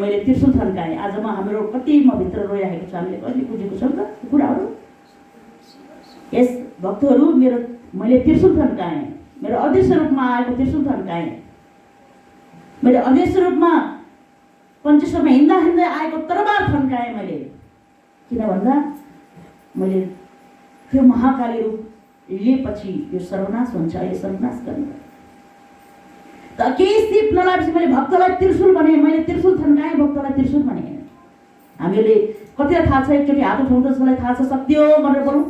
मैले त्रिशूल थन्काएँ। आजमा हाम्रो कति म भित्र रोइरहेको छ, हामीले कहिले बुझेको छौँ त त्यो कुराहरू। यस भक्तहरू मैले त्रिशूल थन्काएँ, मेरो अदृश्य रूपमा आएको त्रिशूल थन्काएँ, मैले अदृश्य रूपमा पञ्चेश्वरमा हिँड्दा आएको तरबार थन्काएँ मैले। किन भन्दा मैले त्यो महाकाली रूप लिएपछि यो सर्वनाश हुन्छ। अहिले सर्वनाश गर्नु त केही सिप नलाएपछि मैले भक्तलाई त्रिशूल भने, मैले त्रिशूल थन्काएँ, भक्तलाई त्रिशूल भने। हामीले कतिलाई थाहा छ, एकचोटि हात उठाउँदा सबैलाई थाहा छ सत्य भनेर बोलौँ।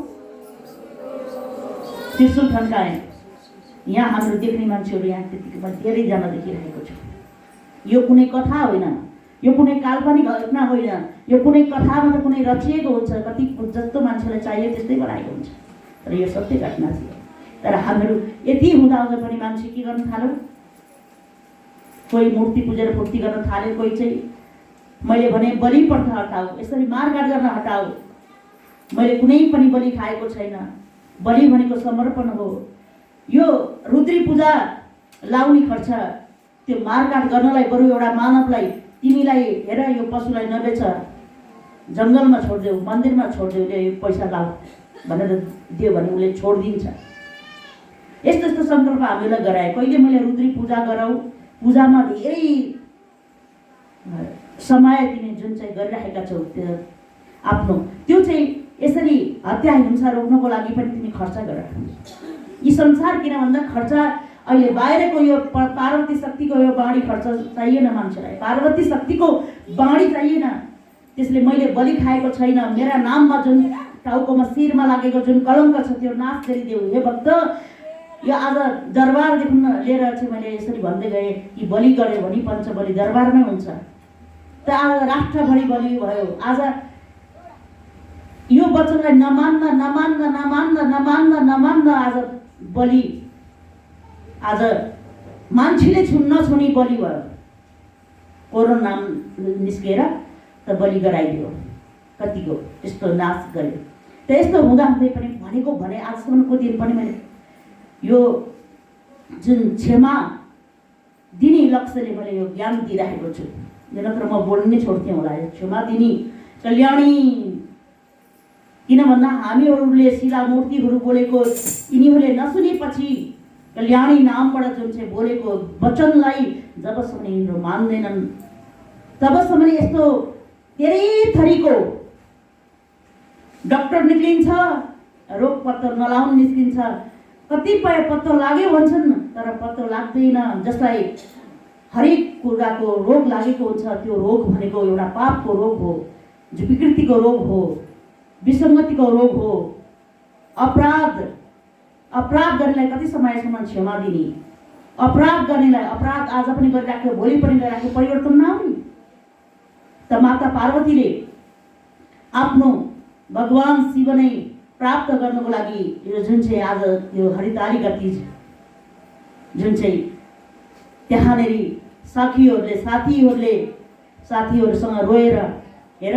त्रिशूल थन्काएँ। यहाँ हाम्रो देख्ने मान्छेहरू यहाँ त्यतिकै धेरैजना देखिरहेको छ। यो कुनै कथा होइन, यो कुनै काल्पनिक घटना होइन, यो कुनै कथामा त कुनै रचिएको हुन्छ, कति जस्तो मान्छेलाई चाहियो त्यस्तै बनाएको हुन्छ, तर यो सत्य घटना थियो। तर हामीहरू यति हुँदा पनि मान्छे के गर्न थाल्यो? कोही मूर्ति पुजेर फुर्ती गर्न थाल्यो, कोही चाहिँ मैले भने बलि प्रथा हटाऊ, यसरी मारकाट गर्न हटाऊ। मैले कुनै पनि बलि खाएको छैन, बलि भनेको समर्पण हो। यो रुद्री पूजा लाउने खर्च त्यो मारकाट गर्नलाई बरु एउटा मानवलाई तिमीलाई हेर यो पशुलाई नबेच, जङ्गलमा छोडिदेऊ, मन्दिरमा छोडिदेऊ, यो पैसा लाऊ भनेर दियो भने उसले छोडिदिन्छ। यस्तो यस्तो सङ्कल्प हामीलाई गराए। कहिले मैले रुद्री पूजा गराऊ, पूजामा धेरै समय तिमी जुन चाहिँ गरिरहेका छौ त्यो आफ्नो त्यो चाहिँ यसरी हत्या हिंसा रोक्नको लागि पनि तिमी खर्च गर। यी संसार किन भन्दा खर्च अहिले बाहिरको यो पार्वती शक्तिको यो बाँडी खर्च चाहिएन मान्छेलाई, पार्वती शक्तिको बाँडी चाहिएन। त्यसले मैले बलि खाएको छैन, मेरा नाममा जुन टाउकोमा शिरमा लागेको जुन कलङ्क छ त्यो नाश गरिदेऊ। हे भक्त, यो आज दरबारदेखि लिएर चाहिँ मैले यसरी भन्दै गएँ कि बलि गऱ्यो भने पञ्चबली दरबारमै हुन्छ। त आज राष्ट्रभरि बलि भयो। आज यो वचनलाई नमान्न आज बलि, आज मान्छेले नछुने बलि भयो। कोरोना नाम निस्केर त बलि गराइदियो, कतिको यस्तो नाश गर्यो। त यस्तो हुँदाहुँदै पनि भनेको भने आजसम्मको दिन पनि मैले यो जुन क्षमा दिने लक्ष्यले मैले यो ज्ञान दिइरहेको छु। नत्र म बोल्नै छोड्थेँ होला। यो क्षमा दिने कल्याणी, किन भन्दा हामीहरूले शिलामूर्तिहरू बोलेको यिनीहरूले नसुनेपछि कल्याणी नामबाट जुन चाहिँ बोलेको वचनलाई जबसम्म यिनीहरू मान्दैनन् तबसम्म यस्तो धेरै थरीको डक्टर निक्लिन्छ, रोग पत्तो नलाउन निस्किन्छ। कतिपय पत्तो लाग्यो भन्छन् तर पत्तो लाग्दैन। जसलाई हरेक कुराको रोग लागेको हुन्छ, त्यो रोग भनेको एउटा पापको रोग हो, विकृतिको रोग हो, विसङ्गतिको रोग हो। अपराध गर्नेलाई कति समयसम्म क्षमा दिने? अपराध गर्नेलाई अपराध आज पनि गरिराख्यो, भोलि पनि गरिराख्यो, परिवर्तन नआउने। त माता पार्वतीले आफ्नो भगवान शिव नै प्राप्त गर्नको लागि यो जुन चाहिँ आज यो हरितालिका तीज जुन चाहिँ त्यहाँनेरि साथीहरूसँग रोएर हेर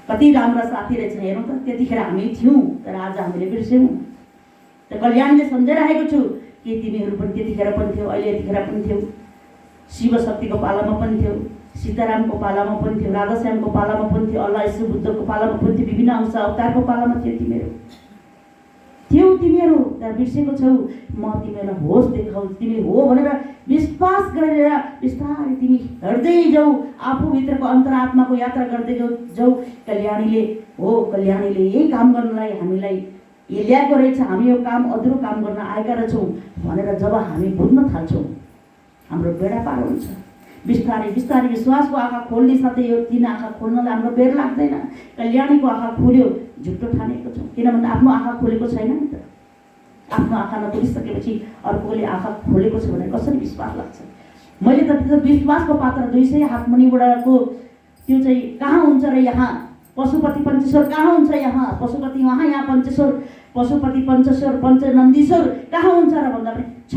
कति राम्रा साथी रहेछन् हेरौँ त। त्यतिखेर हामी थियौँ तर आज हामीले बिर्स्यौँ। त कल्याणले सम्झाइरहेको छु कि तिमीहरू पनि त्यतिखेर पनि थियौ, अहिले यतिखेर पनि थियौ, शिव शक्तिको पालामा पनि थियौ, सीतारामको पालामा पनि थियो, राधाश्यामको पालामा पनि थियो, अल्लाह यीशु बुद्धको पालामा पनि थियो, विभिन्न अंश अवतारको पालामा थियो। थियौ तिमीहरू त्यहाँ बिर्सेको छौ, म तिमीहरूलाई होस देखाउ, तिमी हो भनेर विश्वास गरेर बिस्तारै तिमी हेर्दै जाऊ, आफूभित्रको अन्तरात्माको यात्रा गर्दै जाऊ। कल्याणीले यही काम गर्नलाई हामीलाई ल्याएको रहेछ, हामी यो काम अधुरो काम गर्न आएका रहेछौँ भनेर जब हामी बुझ्न थाल्छौँ हाम्रो बेडा पार हुन्छ। बिस्तारै बिस्तारै विश्वासको आँखा खोल्ने साथै यो 3 आँखा खोल्नलाई हाम्रो बेर लाग्दैन। कल्याणीको आँखा खोल्यो, झुट्टो ठानेको छौँ, किनभने आफ्नो आँखा खोलेको छैन नि त। आफ्नो आँखा नखोलिसकेपछि अर्कोले आँखा खोलेको छ भने कसरी विश्वास लाग्छ? मैले त त्यो विश्वासको पात्र 200 हात मुनिबाटको त्यो चाहिँ कहाँ हुन्छ र यहाँ पशुपति पञ्चेश्वर कहाँ हुन्छ? यहाँ पशुपति वहाँ, यहाँ पञ्चेश्वर, पशुपति पञ्चेश्वर पञ्चनन्दीश्वर कहाँ हुन्छ र भन्दा पनि छ,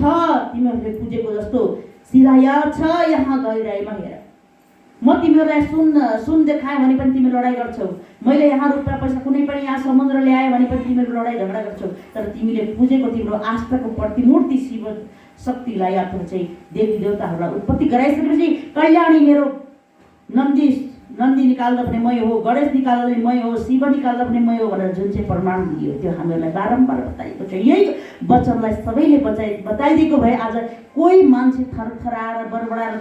तिमीहरूले पुजेको जस्तो शिलाया छ यहाँ गहिराईमा हेर। म तिमीहरूलाई सुन देखाएँ भने पनि तिमी लडाइँ गर्छौ, मैले यहाँ रुपियाँ पैसा कुनै पनि यहाँ समुद्र ल्याएँ भने पनि तिमीहरू लडाइँ झगडा गर्छौ। तर तिमीले पुजेको तिम्रो आस्थाको प्रतिमूर्ति शिव शक्तिलाई अथवा चाहिँ देवी देवताहरूलाई उत्पत्ति गराइसकेपछि कल्याणी मेरो नन्दी निकाल्दा पनि मै हो, गणेश निकाल्दा पनि मै हो, शिव निकाल्दा पनि मै हो भनेर जुन चाहिँ प्रमाण दियो त्यो हामीहरूलाई बारम्बार बताइएको छ। यही वचनलाई सबैले बताइदिएको भए आज कोही मान्छे थरथराएर बडबडाएर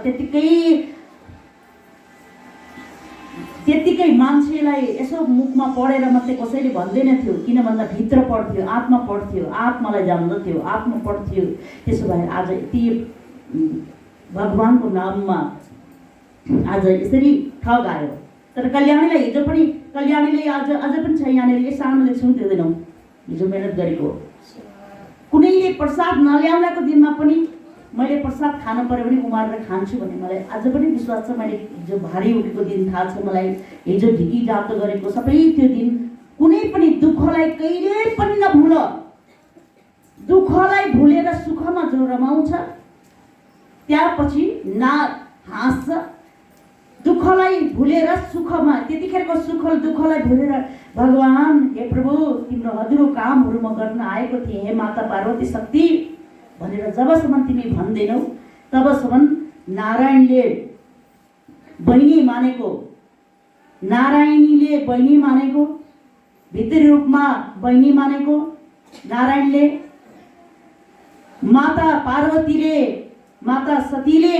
त्यत्तिकै मान्छेलाई यसो मुखमा पढेर मात्रै कसैले भन्दैन थियो, किन भन्दा भित्र पढ्थ्यो, आत्मा पढ्थ्यो, आत्मालाई जान्दथ्यो, आत्मा पढ्थ्यो। त्यसो भए आज यति भगवानको नाममा आज यसरी ठग आयो। तर कल्याणीलाई हिजो पनि कल्याणीले अझ पनि छ यहाँनिर यो सानोले छुँदैनौँ हिजो मेहनत गरेको। कुनैले प्रसाद नल्याउँदाको दिनमा पनि मैले प्रसाद खानु पर्यो भने उमारेर खान्छु भन्ने मलाई आज पनि विश्वास छ। मैले हिजो भारी उठेको दिन थाहा छ मलाई, हिजो ढिकी जाप्त गरेको सबै त्यो दिन कुनै पनि दुःखलाई कहिले पनि नभुल। दुःखलाई भुलेर सुखमा जो रमाउँछ त्यसपछि हाँस्छ, दुःखलाई भुलेर सुखमा, त्यतिखेरको सुख दुःखलाई भुलेर भगवान हे प्रभु तिम्रो अधुरो कामहरू म गर्न आएको थिएँ, हे माता पार्वती शक्ति भनेर जबसम्म तिमी भन्दैनौ तबसम्म नारायणले बहिनी मानेको, नारायणीले बहिनी मानेको, भित्री रूपमा बहिनी मानेको नारायणले, माता पार्वतीले, माता सतीले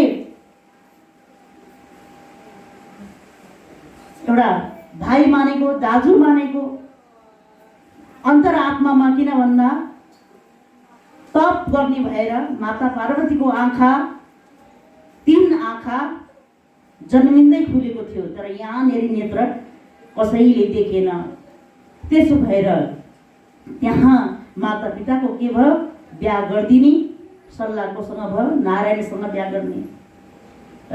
एउटा भाइ मानेको, दाजु मानेको अन्तरात्मामा, किन भन्दा तप गर्ने भएर माता पार्वतीको आँखा 3 आँखा जन्मिँदै खुलेको थियो, तर यहाँनिर नेत्र कसैले देखेन। त्यसो भएर त्यहाँ माता पिताको के भयो, बिहा गरिदिने सल्लाह कोसँग भयो, नारायणसँग बिहा गर्ने।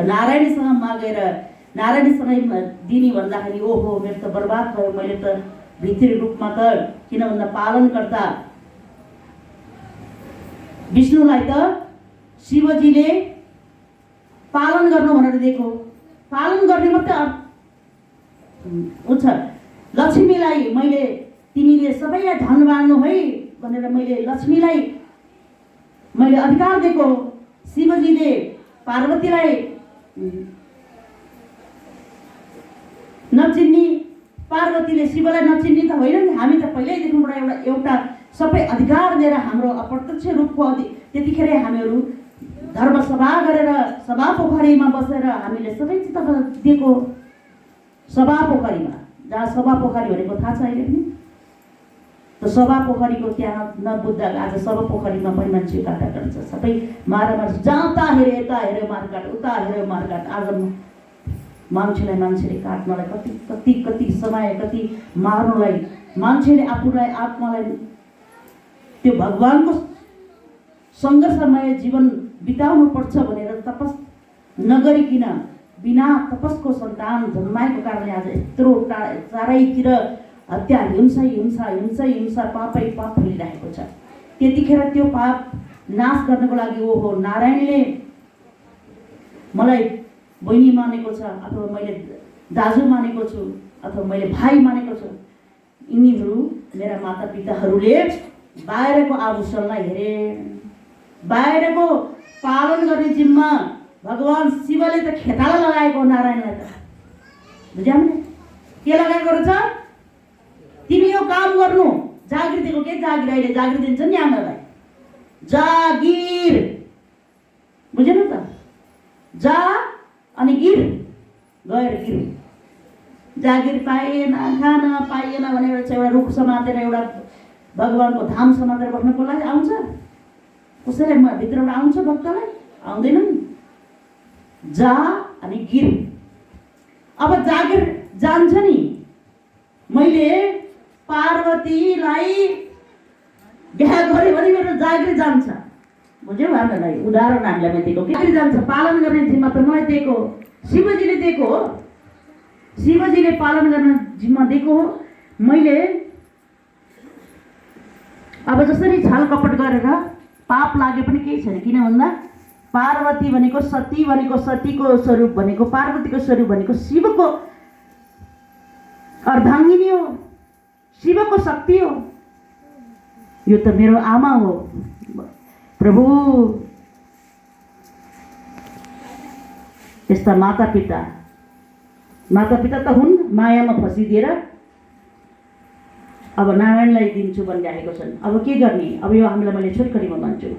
नारायणसँग मागेर नारायणसँग दिने भन्दाखेरि ओहो मेरो त बर्बाद भयो, मैले त भित्री रूपमा त किन भन्दा पालनकर्ता विष्णुलाई त शिवजीले पालन गर्नु भनेर दिएको, पालन गर्ने मात्रै हुन्छ। लक्ष्मीलाई मैले तिमीले सबैलाई धन बाँड्नु है भनेर मैले लक्ष्मीलाई मैले अधिकार दिएको, शिवजीले पार्वतीलाई नचिन्ने, पार्वतीले शिवलाई नचिन्ने त होइन नि। हामी त पहिल्यैदेखिबाट एउटा सबै अधिकार दिएर हाम्रो अप्रत्यक्ष रूपको त्यतिखेरै हामीहरू धर्मसभा गरेर सभा पोखरीमा बसेर हामीले सबै चित्त दिएको, सभा पोखरीमा, जहाँ सभा पोखरी भनेको थाहा छ अहिले पनि, त सभा पोखरीको त्यहाँ नबुझ्दा आज सभा पोखरीमा पनि मान्छे काटा गर्छ, सबै मारामार, जहाँ हेऱ्यो यता हेऱ्यो मारकाट, उता हेऱ्यो मारकाट। आज मान्छेले काट्नलाई कति समय, कति मार्नलाई, मान्छेले आफूलाई आत्मालाई त्यो भगवानको सङ्घर्षमय जीवन बिताउनु पर्छ भनेर तपस नगरिकन बिना तपसको सन्तान जन्माएको कारणले आज यत्रो चारैतिर हत्या, हिंसा, पापै पाप फैलिरहेको छ। त्यतिखेर त्यो पाप नाश गर्नको लागि ओहो नारायणले मलाई बहिनी मानेको छ, अथवा मैले दाजु मानेको छु, अथवा मैले भाइ मानेको छु। यिनीहरू मेरा माता पिताहरूले बाहिरको आभूषणलाई हेरे, बाहिरको पालन गर्ने जिम्मा भगवान शिवले त खेताला लगाएको नारायणलाई त बुझ्यौ नि के लगाएको रहेछ? तिमी यो काम गर्नु जागिर दिएको के जागिर अहिले जागिर दिन्छ नि आमालाई जागिर बुझेन त जा अनि गिर गएर गिर जागिर पाइएन खान पाइएन भनेर चाहिँ एउटा रुख समातेर एउटा भगवानको धाम समातेर बस्नको लागि आउँछ कसैलाई भित्रबाट आउँछ भक्तलाई आउँदैन नि जा अनि गिर अब जागिर जान्छ नि मैले पार्वतीलाई बिहा गरेँ भने मेरो जागिर जान्छ बुझ्यौ हामीलाई उदाहरण हामीलाई दिएको के जान्छ पालन गर्ने जिम्मा त मैले दिएको शिवजीले दिएको हो शिवजीले पालन गर्न जिम्मा दिएको हो मैले अब जसरी छल कपट गरेर पाप लागे पनि केही छैन किन भन्दा पार्वती भनेको सतीको स्वरूप भनेको पार्वतीको स्वरूप भनेको शिवको अर्धाङ्गिनी हो शिवको शक्ति हो यो त मेरो आमा हो प्रभु यस्ता मातापिता त हुन् मायामा फसिदिएर अब नारायणलाई दिन्छु भनिराखेको छन् अब के गर्ने अब यो हामीलाई मैले छोटकरीमा भन्छु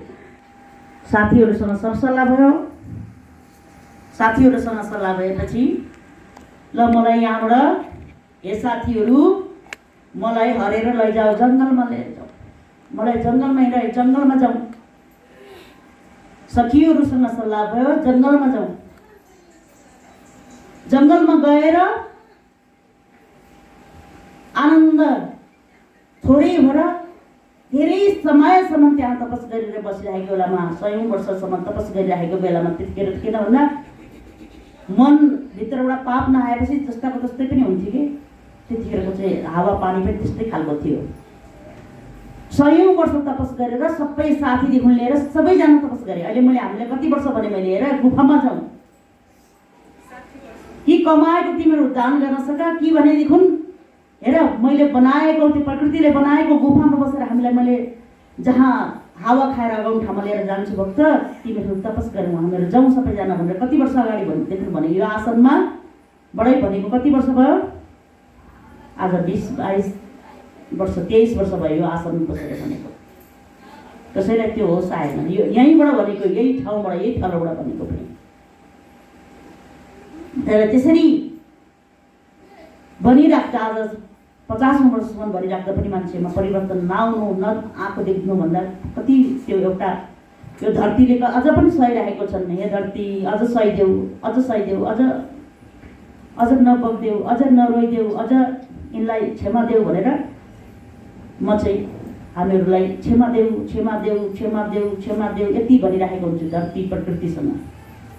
साथीहरूसँग सरसल्लाह भयो साथीहरूसँग सल्लाह भएपछि ल मलाई यहाँबाट ए साथीहरू मलाई हरेर लैजाऊ जङ्गलमा लिएर जाऊ मलाई जङ्गलमा हिँडाइ जङ्गलमा जाउँ सखीहरूसँग सल्लाह भयो जङ्गलमा जाउँ जङ्गलमा गएर आनन्द थोरै भएर धेरै समयसम्म त्यहाँ तपस गरेर बसिरहेको बेलामा 100औं वर्षसम्म तपस गरिरहेको बेलामा त्यतिखेर किन भन्दा मनभित्रबाट पाप नआएपछि जस्ताको तस्तै पनि हुन्थ्यो कि त्यतिखेरको चाहिँ हावापानी पनि त्यस्तै खालको थियो 100औं वर्ष तपस गरेर सबै साथीदेखि लिएर सबैजना तपस गरे अहिले हामीले कति वर्ष भने मैले हेर गुफामा जाउँ कि कमाएको तिमीहरू दान गर्न सका कि भनेदेखि हेर मैले बनाएको त्यो प्रकृतिले बनाएको गुफामा बसेर हामीलाई मैले जहाँ हावा खाएर अगाउँ ठाउँमा लिएर जान्छु भक्त तिमीहरू तपस गरौँ हामीहरू जाउँ सबैजना भनेर कति वर्ष अगाडि भन्नु भने यो आसनमा बडै भनेको कति वर्ष भयो आज 20-22 वर्ष 23 वर्ष भयो यो आसन बसेर भनेको कसैलाई त्यो होस आएन यो यहीँबाट भनेको यही ठाउँबाट यही तलबाट भनेको पनि तर त्यसरी भनिराख्दा आज 50औं वर्षसम्म भनिराख्दा पनि मान्छेमा परिवर्तन नआउनु न आँखो देख्नु भन्दा कति त्यो एउटा यो धरतीले अझ पनि सहिरहेको छन् हे धरती अझ सहिदेऊ अझ नबग्देऊ अझ नरोइदेऊ अझ यिनलाई क्षमा देऊ भनेर म चाहिँ हामीहरूलाई क्षमा देऊ यति भनिराखेको हुन्छु धरती प्रकृतिसँग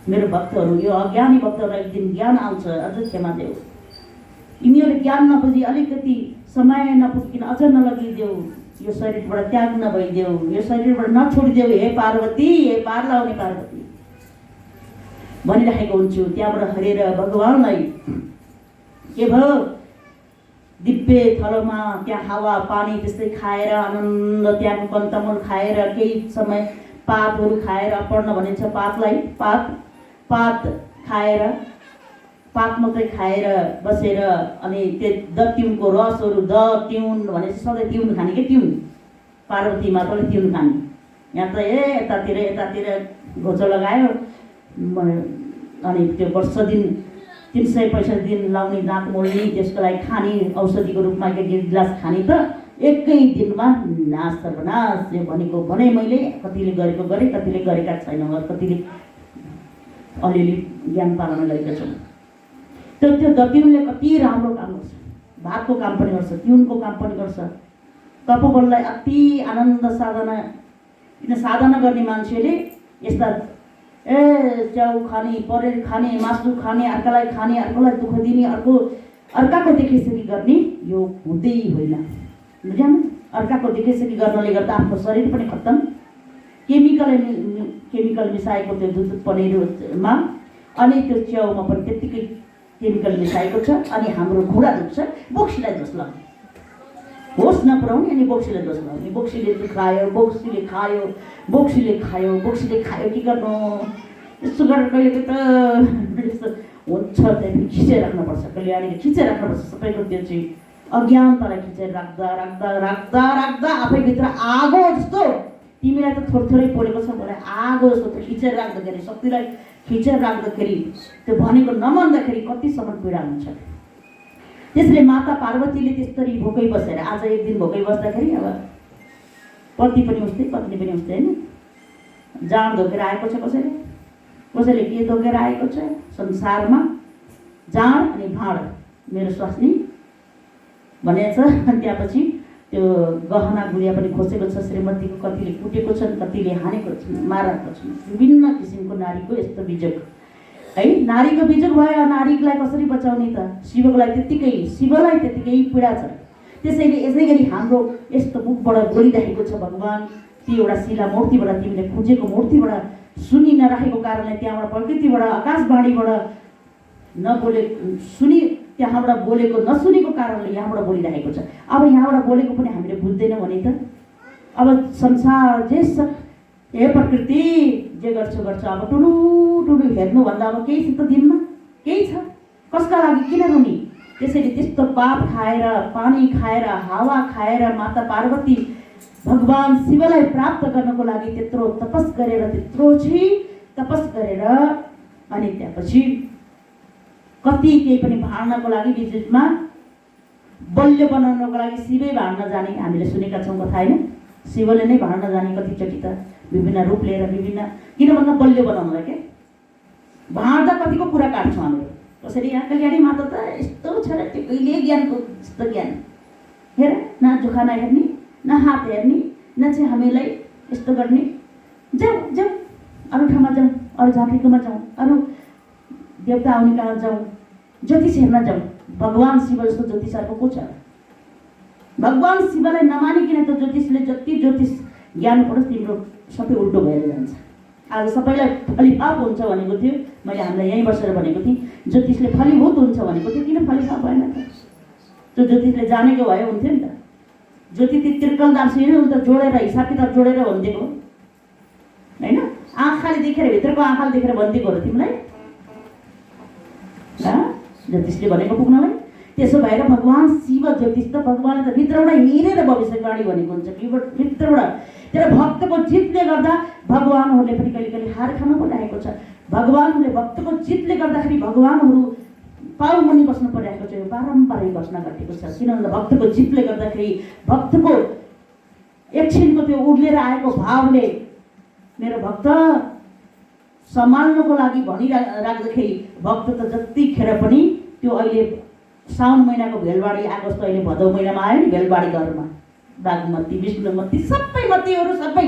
मेरो भक्तहरू यो अज्ञानी भक्तहरूलाई एक दिन ज्ञान आउँछ अझ क्षमा देऊ यिनीहरूले ज्ञान नबुझी अलिकति समय नपुगिकन अझ नलगिदेऊ यो शरीरबाट त्याग नभइदेऊ यो शरीरबाट नछोडिदेऊ हे पार्वती हे पार लाउने पार्वती भनिराखेको हुन्छु त्यहाँबाट हरेर भगवानलाई के भयो दिव्य थलोमा त्यहाँ हावा पानी त्यस्तै खाएर आनन्द त्यहाँको कन्तमूल खाएर केही समय पातहरू खाएर पढ्न भनिन्छ पातलाई पात खाएर पात मात्रै खाएर बसेर अनि त्यो दत्युनको रसहरू तिउन भनेपछि सधैँ तिउन खाने के तिउन पार्वती माताले तिउन खाने यहाँ त यतातिर घोचो लगायो अनि त्यो वर्ष दिन 365 दिन लाउने दाँत मोल्ने त्यसको लागि खाने औषधिको रूपमा एक गिलास खाने त एकै दिनमा नाश सर्वनाश यो भनेको भने मैले कतिले गरेको गरेँ कतिले गरेका छैनौँ कतिले अलिअलि ज्ञान पालन गरेका छौँ त्यो दत्युनले कति राम्रो काम गर्छ भातको काम पनि गर्छ तिउनको काम पनि गर्छ तपोबललाई अति आनन्द साधना किन साधना गर्ने मान्छेले यस्ता च्याउ खाने परेर खाने मासु खाने अर्कालाई दुःख दिने अर्काको देखेसकी गर्ने यो हुँदै होइन बुझ्यौ अर्काको देखेसकी गर्नले गर्दा आफ्नो शरीर पनि खत्तम केमिकल मिसाएको त्यो दुध पनिरमा अनि त्यो च्याउमा पनि त्यत्तिकै केमिकल मिसाएको छ अनि हाम्रो घुँडा दुख्छ बोक्सीलाई दोष लाग्यो होस् नपुर्याउने अनि बोक्सीलाई दोष लगाउने बोक्सीले दुखायो बोक्सीले खायो के गर्नु यस्तो गरेर कहिले त यस्तो हुन्छ त्यहाँदेखि खिचेर राख्नुपर्छ कहिले अनि खिचेर राख्नुपर्छ सबैको त्यो चाहिँ अज्ञानतालाई खिचेर राख्दा राख्दा राख्दा राख्दा आफैभित्र आगो जस्तो तिमीलाई त थोरै परेको छ मलाई आगो जस्तो खिचेर राख्दाखेरि शक्तिलाई खिचेर राख्दाखेरि त्यो भनेको नमान्दाखेरि कतिसम्म पीडा हुन्छ। त्यसले माता पार्वतीले त्यसरी भोकै बसेर आज एक दिन भोकै बस्दाखेरि अब पति पनि उस्तै पत्नी पनि उस्तै होइन। जाँड धोकेर आएको छ कसैले, कसैले के धोकेर आएको छ संसारमा जाँड अनि भाँड मेरो स्वास्नी भनेछ। अनि त्यसपछि त्यो गहना गुडिया पनि खोसेको छ श्रीमतीको, कतिले कुटेको छन् कतिले हानेको छन् मारेको छन्। विभिन्न किसिमको नारीको यस्तो बिजोग है। नारीको बिजोग भयो, नारीलाई कसरी बचाउने त? शिवलाई त्यतिकै पीडा छ। त्यसैले यसै गरी हाम्रो यस्तो मुखबाट बोलिरहेको छ भगवान्, ती एउटा शिला मूर्तिबाट तिमीले खोजेको मूर्तिबाट सुनि नराखेको कारणले त्यहाँबाट प्रकृतिबाट आकाशवाणीबाट नबोले सुनि त्यहाँबाट बोलेको नसुनेको कारणले यहाँबाट बोलिरहेको छ। अब यहाँबाट बोलेको पनि हामीले बुझ्दैनौँ भने त अब संसार जे हे प्रकृति जे गर्छ गर्छ। अब टुलु टुलु हेर्नुभन्दा अब केही छ त दिनमा? केही छ? कसका लागि किन रुनी? त्यसैले त्यस्तो पाप खाएर पानी खाएर हावा खाएर माता पार्वती भगवान शिवलाई प्राप्त गर्नको लागि त्यत्रो तपस गरेर तपस गरेर अनि त्यसपछि कति केही पनि भाड्नको लागि बिचमा बलियो बनाउनको लागि शिवै भाड्न जाने हामीले सुनेका छौँ कथा होइन। शिवले नै भाड्न जाने कतिचोटि त विभिन्न रूप लिएर विभिन्न किन भन्दा बलियो बनाउनलाई के भाँड्दा कतिको कुरा काट्छौँ हामीले। कसरी यहाँ कल्याणी माता त यस्तो छ र त्यो कहिले ज्ञानको जस्तो ज्ञान हेर न जोखा नहेर्ने न हात हेर्ने न चाहिँ हामीलाई यस्तो गर्ने। जाउँ जाउँ अरू ठाउँमा जाउँ, अरू झाँक्रीकोमा जाउँ, अरू देवता आउने कहाँ जाउँ, ज्योतिष हेर्न जाउँ। भगवान शिव जस्तो ज्योतिषहरूको को छ? भगवान शिवलाई नमानिकन त ज्योतिषले जति ज्योतिष ज्ञान पढोस् तिम्रो सबै उल्टो भएर जान्छ। आज सबैलाई फलिफाप हुन्छ भनेको थियो, मैले हामीलाई यहीँ बसेर भनेको थिएँ। ज्योतिषले फलीभूत हुन्छ भनेको थियो, किन फलिफाप भएन त? त्यो ज्योतिषले जानेको भए हुन्थ्यो नि त। ज्योतिष त्रिकलदारसित नै उता जोडेर हिसाब किताब जोडेर भनिदिएको होइन। आँखाले देखेर भित्रको आँखाले देखेर भनिदिएको हो र तिमीलाई ज्योतिषले भनेको पुग्नलाई। त्यसो भएर भगवान शिव ज्योतिष त भगवानले त भित्रबाट हेरेर भविष्यवाणी भनेको हुन्छ कि भित्रबाट। तर भक्तको जितले गर्दा भगवानहरूले पनि कहिले कहिले हार खानु परिरहेको छ। भगवानहरूले भक्तको जितले गर्दाखेरि भगवानहरू पाउ मुनि बस्नु परिरहेको छ। यो बारम्बारै घटना घटेको छ। किन भन्दा भक्तको जितले गर्दाखेरि भक्तको एकछिनको त्यो उर्लेर आएको भावले मेरो भक्त सम्हाल्नुको लागि भनिराख्दाखेरि भक्त त जतिखेर पनि त्यो अहिले साउन महिनाको भेलबाडी आएको जस्तो अहिले भदौ महिनामा आयो नि भेलबाडी घरमा बागमती विष्णुमती सबै मतीहरू सबै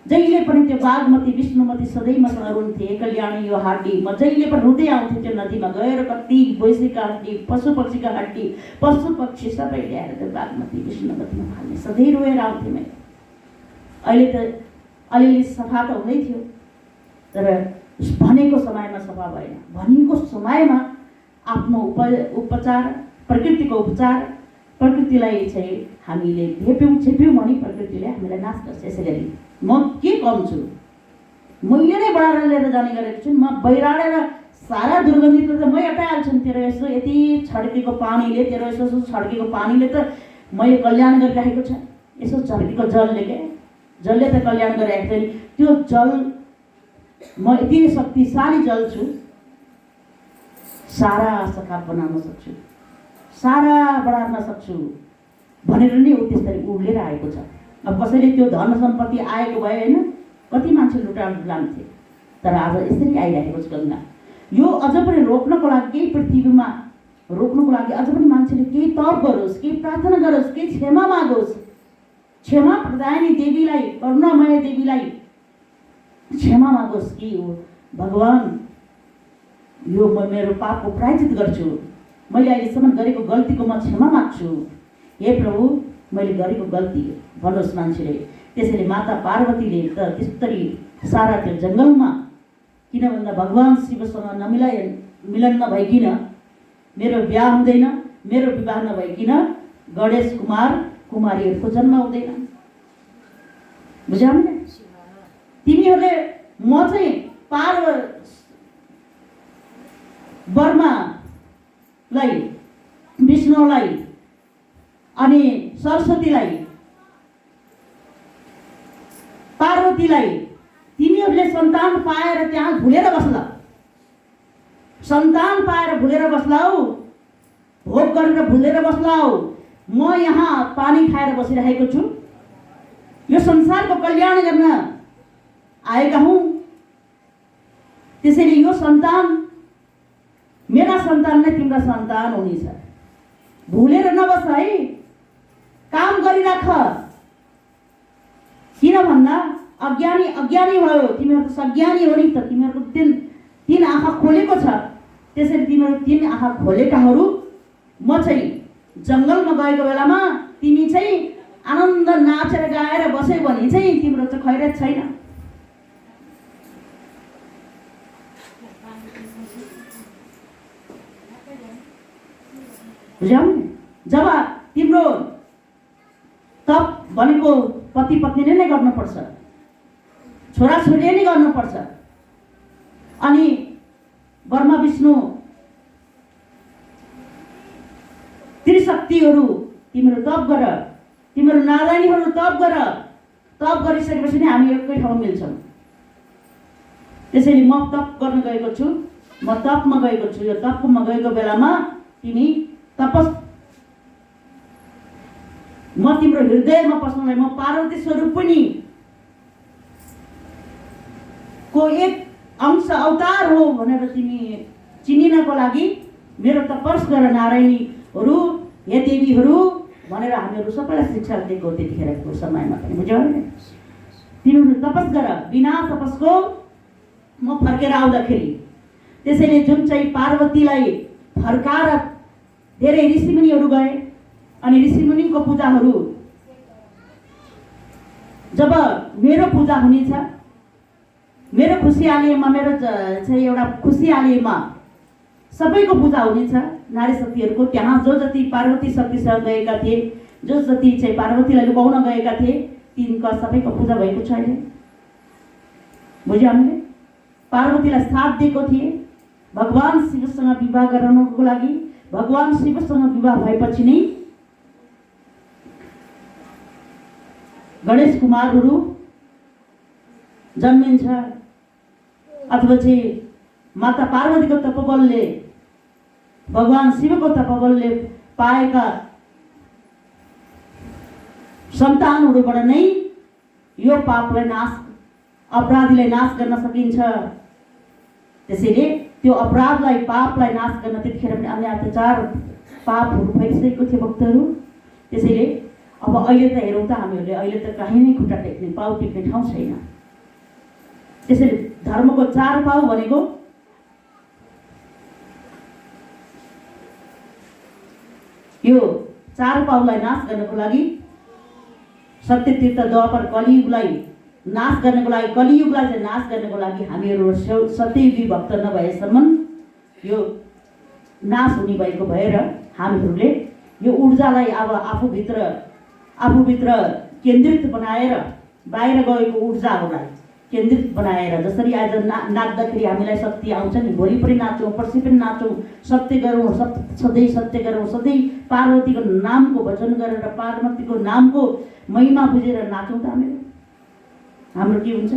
जहिले पनि त्यो बागमती विष्णुमती सधैँ मसँग रुन्थे। कल्याणी यो हाड्डी म जहिले पनि रुँदै आउँथेँ त्यो नदीमा गएर। कति भैँसीका हड्डी पशु पक्षीका हड्डी पशु पक्षी सबै ल्याएर त्यो बागमती विष्णुमतीमा फाल्ने सधैँ रोएर आउँथेँ मैले। अहिले त अलिअलि सफा त हुँदै थियो तर भनेको समयमा सफा भएन। भनेको समयमा आफ्नो उपचार प्रकृतिको उपचार प्रकृतिलाई चाहिँ हामीले छेप्यौँ भने प्रकृतिले हामीलाई नाश गर्छ। यसै गरी म के कम छु? मैले नै बढाएर लिएर जाने गरेको छु। म बहिराडेर सारा दुर्गन्धित त मै हटाइहाल्छु नि। तेरो यसो यति छड्केको पानीले तेरो यसो छड्केको पानीले त मैले कल्याण गरिराखेको छ। यसो छड्केको जलले के जसले त कल्याण गरिरहेको छ नि त्यो जल म यति शक्तिशाली जल छु सारा सखाप बनाउन सक्छु, सारा बढार्न सक्छु भनेर नै ऊ त्यसरी उर्लेर आएको छ। अब कसैले त्यो धन सम्पत्ति आएको भए होइन कति मान्छे लुटाएर लान्थे तर आज यसरी आइरहेको छ गङ्गा। यो अझ पनि रोक्नको लागि केही पृथ्वीमा रोक्नको लागि अझ पनि मान्छेले केही तप गरोस्, केही प्रार्थना गरोस्, केही क्षमा मागोस्। क्षमा प्रदायनी देवीलाई करुणामय देवीलाई क्षमा मागोस् कि भगवान यो म मेरो पापको प्रायश्चित गर्छु। मैले अहिलेसम्म गरेको गल्तीको म क्षमा माग्छु। हे प्रभु मैले गरेको गल्ती भन्नुहोस् मान्छेले। त्यसैले माता पार्वतीले त त्यसरी सारा त्यो जङ्गलमा किन भन्दा भगवान शिवसँग मिलन नभइकन मेरो बिहा हुँदैन, मेरो विवाह नभइकन गणेश कुमार कुमारीहरूको जन्म हुँदैन। बुझ्यौ नि? तिमीहरूले म चाहिँ बर्मालाई विष्णुलाई अनि सरस्वतीलाई, पार्वतीलाई तिमीहरूले सन्तान पाएर त्यहाँ भुलेर बस्ला, सन्तान पाएर भुलेर बस्लाऊ, भोग गरेर भुलेर बस्लाऊ। म यहाँ पानी खाएर बसिरहेको छु, यो संसारको कल्याण गर्न आएका हौँ। त्यसैले यो सन्तान मेरा सन्तान नै तिम्रो सन्तान हुनेछ। भुलेर नबस है, काम गरिराख। किन भन्दा अज्ञानी अज्ञानी भयो, तिमीहरूको सज्ञानी हो नि त। तिमीहरूको तीन आँखा खोलेको छ, त्यसैले तिमीहरू तीन आँखा खोलेकाहरू म चाहिँ जङ्गलमा गएको बेलामा तिमी चाहिँ आनन्द नाचेर गाएर बस्यो भने चाहिँ तिम्रो चाहिँ खैरत छैन। बुझ्यौ? जब तिम्रो तप भनेको पति पत्नीले नै गर्नुपर्छ, छोराछोरीले नै गर्नुपर्छ। अनि ब्रह्मा विष्णु त्रिशक्तिहरू तिम्रो तप गर, तिम्रो नारायणीहरू तप गर। तप गरिसकेपछि नै हामी एकै ठाउँमा मिल्छौँ। त्यसैले म तप गर्न गएको छु, म तपमा गएको छु। यो तपमा गएको बेलामा तिमी तपस, म तिम्रो हृदयमा पस्नलाई म पार्वती स्वरूप पनि को एक अंश अवतार हो भनेर तिमी चिनिनको लागि मेरो तपस गर नारायणीहरू, हे देवीहरू भनेर हामीहरू सबैलाई शिक्षा दिएको त्यतिखेरको समयमा पनि। बुझ्यौ? तिमीहरू तपस गर। बिना तपसको म फर्केर आउँदाखेरि, त्यसैले जुन चाहिँ पार्वतीलाई फर्काएर धेरै ऋषिमुनिहरू गए अनि ऋषिमुनिको पूजाहरू, जब मेरो पूजा हुनेछ, मेरो खुसियालीमा, मेरो चाहिँ एउटा खुसियालीमा सबैको पूजा हुनेछ नारी शक्तिहरूको। त्यहाँ जो जति पार्वती शक्तिसँग गएका थिए, जो जति चाहिँ पार्वतीलाई लुकाउन गएका थिए, तिनका सबैको पूजा भएको छ अहिले। बुझ्यौ? हामीले पार्वतीलाई साथ दिएको थिए भगवान शिवसँग विवाह गराउनको लागि। भगवान शिवसँग विवाह भएपछि नै गणेश कुमारहरू जन्मिन्छ, अथवा चाहिँ माता पार्वतीको तपोबलले, भगवान शिवको तपोबलले पाएका सन्तानहरूबाट नै यो पापलाई नाश, अपराधीलाई नाश गर्न सकिन्छ। त्यसैले त्यो अपराधलाई, पापलाई नाश गर्न त्यतिखेर पनि अन्य अत्याचार पापहरू भइसकेको थियो भक्तहरू। त्यसैले अब अहिले त हेरौँ त हामीहरूले, अहिले त कहीँ नै खुट्टा टेक्ने, पाउ टेक्ने ठाउँ छैन। त्यसैले धर्मको चार पाउ भनेको यो चार पाउलाई नाश गर्नको लागि, सत्य तीर्थ द्वापर कलियुगलाई नाश गर्नको लागि, कलियुगलाई चाहिँ नाश गर्नको लागि हामीहरू सत्ययुगी भक्त नभएसम्म यो नाश हुने भएको भएर हामीहरूले यो ऊर्जालाई अब आफूभित्र केन्द्रित बनाएर, बाहिर गएको ऊर्जाहरूलाई केन्द्रित बनाएर, जसरी आज नाच्दाखेरि हामीलाई शक्ति आउँछ नि, भोलि पनि नाचौँ, पर्सि पनि नाचौँ, सत्य गरौँ, सधैँ सत्य गरौँ, सधैँ पार्वतीको नामको भजन गरेर पार्वतीको नामको महिमा बुझेर नाचौँ त हाम्रो के हुन्छ?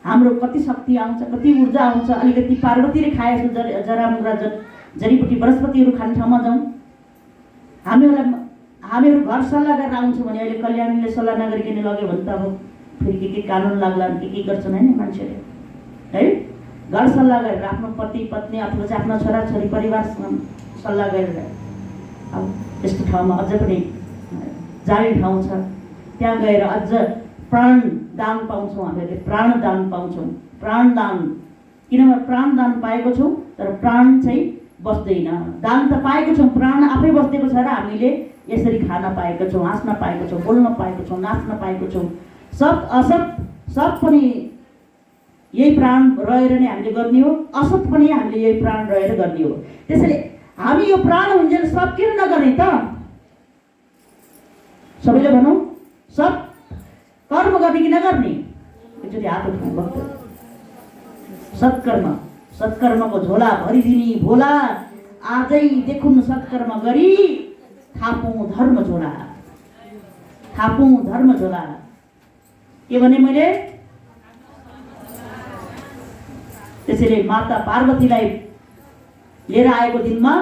हाम्रो कति शक्ति आउँछ, कति ऊर्जा आउँछ। अलिकति पार्वतीले खाए जरामुरा जडीबुटी वनस्पतिहरू खाने ठाउँमा जाउँ। हामीहरू घर सल्लाह गरेर आउँछौँ भने अहिले कल्याणीले सल्लाह नगरिकन लग्यो भने त अब फेरि के कानुन लाग्ला, के गर्छन् होइन मान्छेले, है? घर सल्लाह गरेर आफ्नो पति पत्नी अथवा चाहिँ आफ्नो छोराछोरी परिवारसँग सल्लाह गरेर अब त्यस्तो ठाउँमा अझ पनि जाने ठाउँ छ, त्यहाँ गएर अझ प्राणदान पाउँछौँ। हामीहरूले प्राणदान पाउँछौँ। प्राणदान, किनभने प्राणदान पाएको छौँ तर प्राण चाहिँ बस्दैन। दान त पाएको छौँ, प्राण आफै बस्देको छ र हामीले यसरी खान पाएका छौँ, हाँस्न पाएको छौँ, बोल्न पाएको छौँ, नाच्न पाएको छौँ। सत असत सब पनि यही प्राण रहेर नै हामीले गर्ने हो, असत पनि हामीले यही प्राण रहेर गर्ने हो। त्यसैले हामी यो प्राण हुन्जेल सब किन नगर्ने त? सबैले भनौँ, सब कर्म गर्ने कि नगर्ने? एकचोटि हात उठाउँ भक्त। सत्कर्म, सत्कर्मको झोला भरिदिने भोला, आजै देखौँ सत्कर्म गरी थापौँ धर्म झोला, थापौँ धर्म झोला। के भने मैले? त्यसैले माता पार्वतीलाई लिएर आएको दिनमा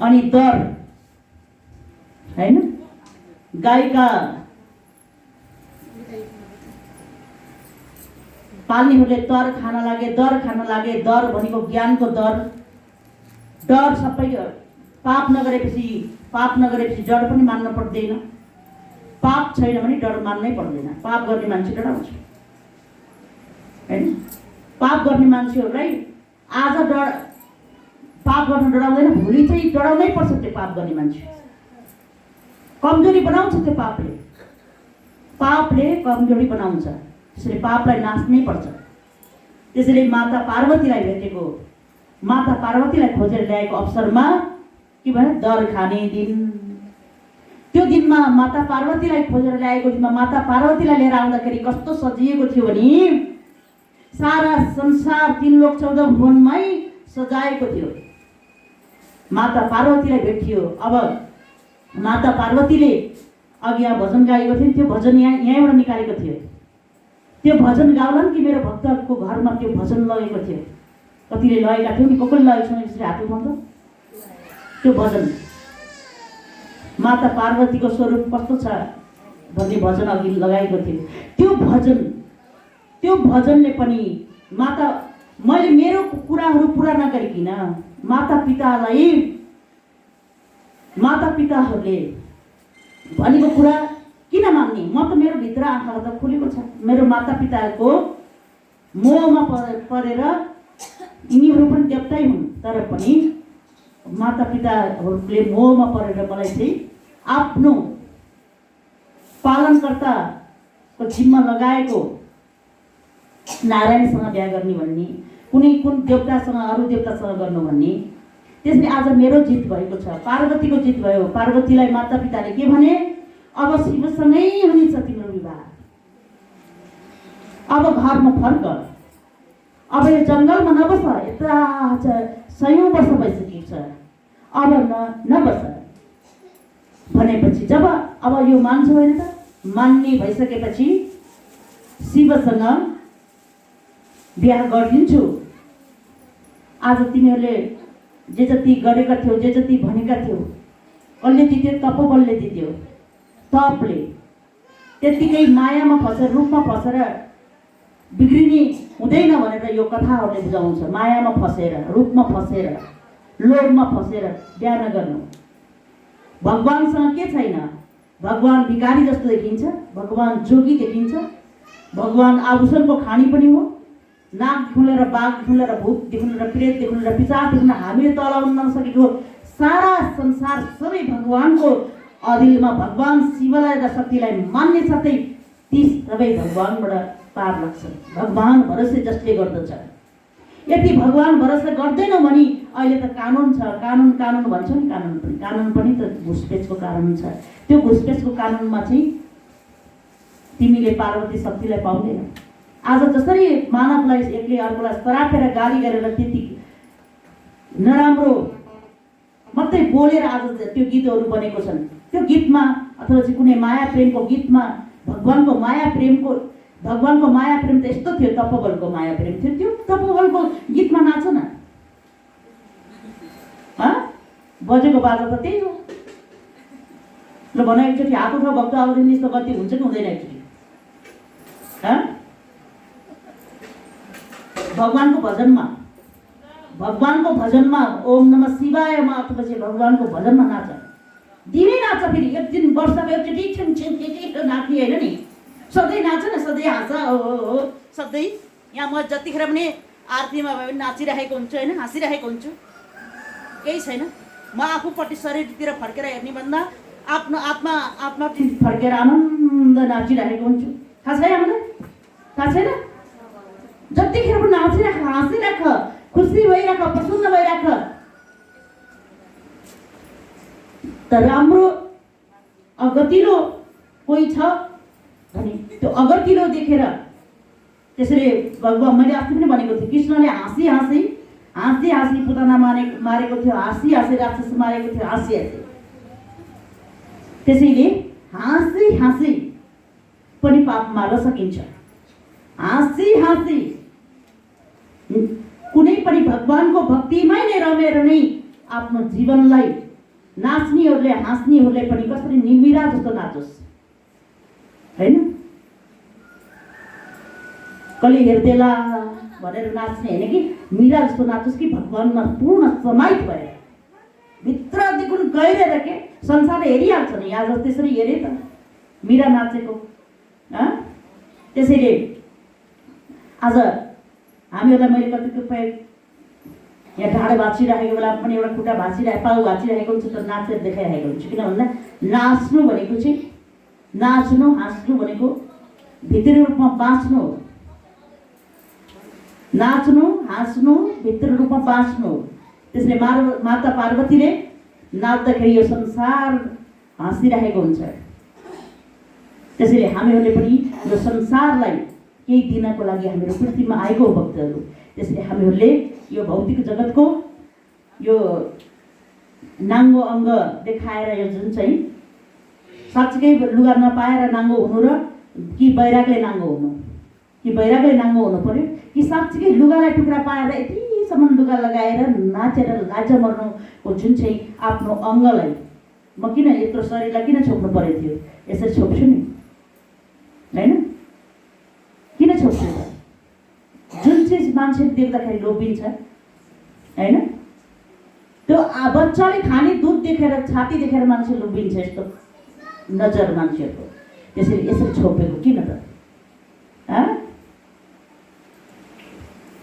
अनि दर हैन, गाईका पाल्नेहरूले दर खान लागे, दर खान लागे। दर भनेको ज्ञानको दर। डर सबै पाप नगरेपछि डर पनि मान्न पर्दैन। पाप छैन भने डर मान्नै पर्दैन। पाप गर्ने मान्छे डराउँछ हैन। पाप गर्ने मान्छेहरूलाई आज पाप गर्न डराउँदैन, भोलि चाहिँ डराउनै पर्छ। त्यो पाप गर्ने मान्छे कमजोरी बनाउँछ। त्यो पापले कमजोरी बनाउँछ। त्यसैले पापलाई नाच्नै पर्छ। त्यसैले माता पार्वतीलाई भेटेको, माता पार्वतीलाई खोजेर ल्याएको अवसरमा के भने दर खाने दिन। त्यो दिनमा माता पार्वतीलाई खोजेर ल्याएको दिनमा माता पार्वतीलाई लिएर आउँदाखेरि कस्तो सजिएको थियो भने सारा संसार 3 लोक 14 भुवनमै सजाएको थियो। माता पार्वतीलाई भेटियो। अब माता पार्वतीले अघि यहाँ भजन गाएको थियो, त्यो भजन यहीँबाट निकालेको थियो। त्यो भजन गाउलन कि मेरो भक्तको घरमा त्यो भजन लगेको थियो। कतिले लगेका थियो नि, को कोले लगेको छ यसरी हात उठाउँछ। त्यो भजन माता पार्वतीको स्वरूप कस्तो छ भन्ने भजन अघि लगाएको थियो। त्यो भजनले पनि मैले मेरो कुराहरू पुरा नगरिकिन माता पिताहरूले भनेको कुरा किन मान्ने? म त मेरो भित्र आँखा त खुलेको छ। मेरो माता पिताको मोहमा परेर यिनीहरू पनि देवतै हुन्, तर पनि माता पिताहरूले मोहमा परेर मलाई चाहिँ आफ्नो पालनकर्ताको जिम्मा लगाएको नारायणसँग बिहा गर्ने भन्ने, कुन देवतासँग अरू देवतासँग गर्नु भन्ने। त्यसले आज मेरो जित भएको छ, पार्वतीको जित भयो। पार्वतीलाई माता पिताले के भने? अब शिवसँगै हुनेछ तिम्रो विवाह। अब घरमा फर्क, अब यो जङ्गलमा नबस, यता 100 वर्ष भइसकेको छ, अब नबस भनेपछि जब अब यो मान्छौ होइन त, मान्ने भइसकेपछि शिवसँग बिहा गरिदिन्छु। आज तिमीहरूले जे जति गरेका थियौ, जे जति भनेका थियौ, कसले दिथ्यो? तपोबलले दिथ्यो। तपले त्यतिकै मायामा फसेर, रूपमा फसेर बिग्रिने हुँदैन भनेर यो कथाहरूले बुझाउँछ। मायामा फसेर, रूपमा फसेर, लोभमा फसेर बिहा नगर्नु। भगवानसँग के छैन? भगवान भिखारी जस्तो देखिन्छ, भगवान जोगी देखिन्छ, भगवान आभूषणको खानी पनि हो। नागदेखि लिएर बाघदेखि लिएर भूतदेखि लिएर प्रेतदेखि लिएर पिशाचदेखि लिएर हामीले तलाउन नसकेको सारा संसार सबै भगवानको अधीनमा, भगवान शिवलाई र शक्तिलाई मान्ने साथै ती सबै भगवानबाट पार लाग्छ। भगवान भरोसे जसले गर्दछ। यदि भगवान भरोसा गर्दैनौ भने अहिले त कानुन छ, कानुन भन्छ नि, कानुन पनि त घुसपेचको कानुन छ। त्यो घुसपेचको कानुनमा चाहिँ तिमीले पार्वती शक्तिलाई पाउँदैनौ। आज जसरी मानवलाई एकले अर्कोलाई सरापेर गाली गरेर त्यति नराम्रो मात्रै बोलेर आज त्यो गीतहरू बनेको छन्। त्यो गीतमा अथवा चाहिँ कुनै माया प्रेमको गीतमा भगवानको माया प्रेम त यस्तो थियो, तपोबलको माया प्रेम थियो। त्यो तपोबलको गीतमा नाच न, बजेको बाजा त त्यही हो। ल भन एकचोटि हात उठाउ, भक्त आउँदैन यस्तो गल्ती हुन्छ कि हुँदैन? एकचोटि भगवानको भजनमा ओम नमः शिवायमा अथवा चाहिँ भगवानको भजनमा नाच, दिनै नाच। फेरि एक दिन वर्षको एकचोटि छिन नाच्ने होइन नि, सधैँ नाच न, सधैँ हाँस। हो सधैँ यहाँ म जतिखेर पनि आरतीमा भयो भने नाचिरहेको हुन्छु होइन, हाँसिरहेको हुन्छु, केही छैन। म आफूपट्टि शरीरतिर फर्केर हेर्ने भन्दा आफ्नो आत्मापट्टि फर्केर आनन्द नाचिरहेको हुन्छु। थाहा छैन हामीलाई? थाहा छैन? जतिखेर पनि नाचिराख, हाँसिराख, खुसी भइराख, प्रसन्न भइराख। तर राम्रो अगतिलो कोही छ भने त्यो अगतिलो देखेर, त्यसरी भगवान, मैले अस्ति पनि भनेको थिएँ, कृष्णले हाँसी हाँसी हाँसी पुतना मारेको थियो, हाँसी हाँसी राक्षस मारेको थियो, हाँसी हाँसी। त्यसैले हाँसी हाँसी पनि पाप मार्न सकिन्छ। हाँसी हाँसी कुनै पनि भगवानको भक्तिमै नै रमेर नै आफ्नो जीवनलाई नाच्नेहरूले हाँस्नेहरूले पनि कसरी निमिरा जस्तो नाचोस्, हैन? कलि हेर्देला भनेर नाच्ने होइन कि मीरा जस्तो नाचोस् कि भगवानमा पूर्ण समाहित भएर भित्रदेखि गहिरेर के संसारले हेरिहाल्छ नि। आज त्यसरी हेरे त मीरा नाचेको। त्यसैले आज हामीहरूलाई मैले कतिपय यहाँ ढाड भाँचिराखेको बेला पनि एउटा खुट्टा भाँचिरहेको, पाउ भाँचिरहेको हुन्छ त नाचेर देखाइरहेको हुन्छ। किन भन्दा नाच्नु भनेको चाहिँ नाच्नु हाँस्नु भनेको भित्री रूपमा बाँच्नु हो। नाच्नु हाँस्नु भित्री रूपमा बाँच्नु हो। त्यसले माता पार्वतीले नाच्दाखेरि यो संसार हाँसिरहेको हुन्छ। त्यसैले हामीहरूले पनि यो संसारलाई केही दिनको लागि हामीहरू पृथ्वीमा आएको हो भक्तहरू। त्यसैले हामीहरूले यो भौतिक जगतको यो नाङ्गो अङ्ग देखाएर यो जुन चाहिँ साँच्चै लुगा नपाएर नाङ्गो हुनु र कि बैरागले नाङ्गो हुनु, कि बैरागले नाङ्गो हुनु पर्यो, कि साँच्चै लुगालाई टुक्रा पाएर यतिसम्म लुगा लगाएर नाचेर लाज मर्नुको जुन चाहिँ आफ्नो अङ्गलाई म किन यत्रो शरीरलाई किन छोप्नु परेको थियो? यसरी छोप्छु नि, होइन? किन छोप्छु त? जुन चिज मान्छे देख्दाखेरि लोभिन्छ, होइन? त्यो बच्चाले खाने दुध देखेर छाती देखेर मान्छे लोभिन्छ, यस्तो नजर मान्छेहरूको। त्यसैले यसरी छोपेको किन त?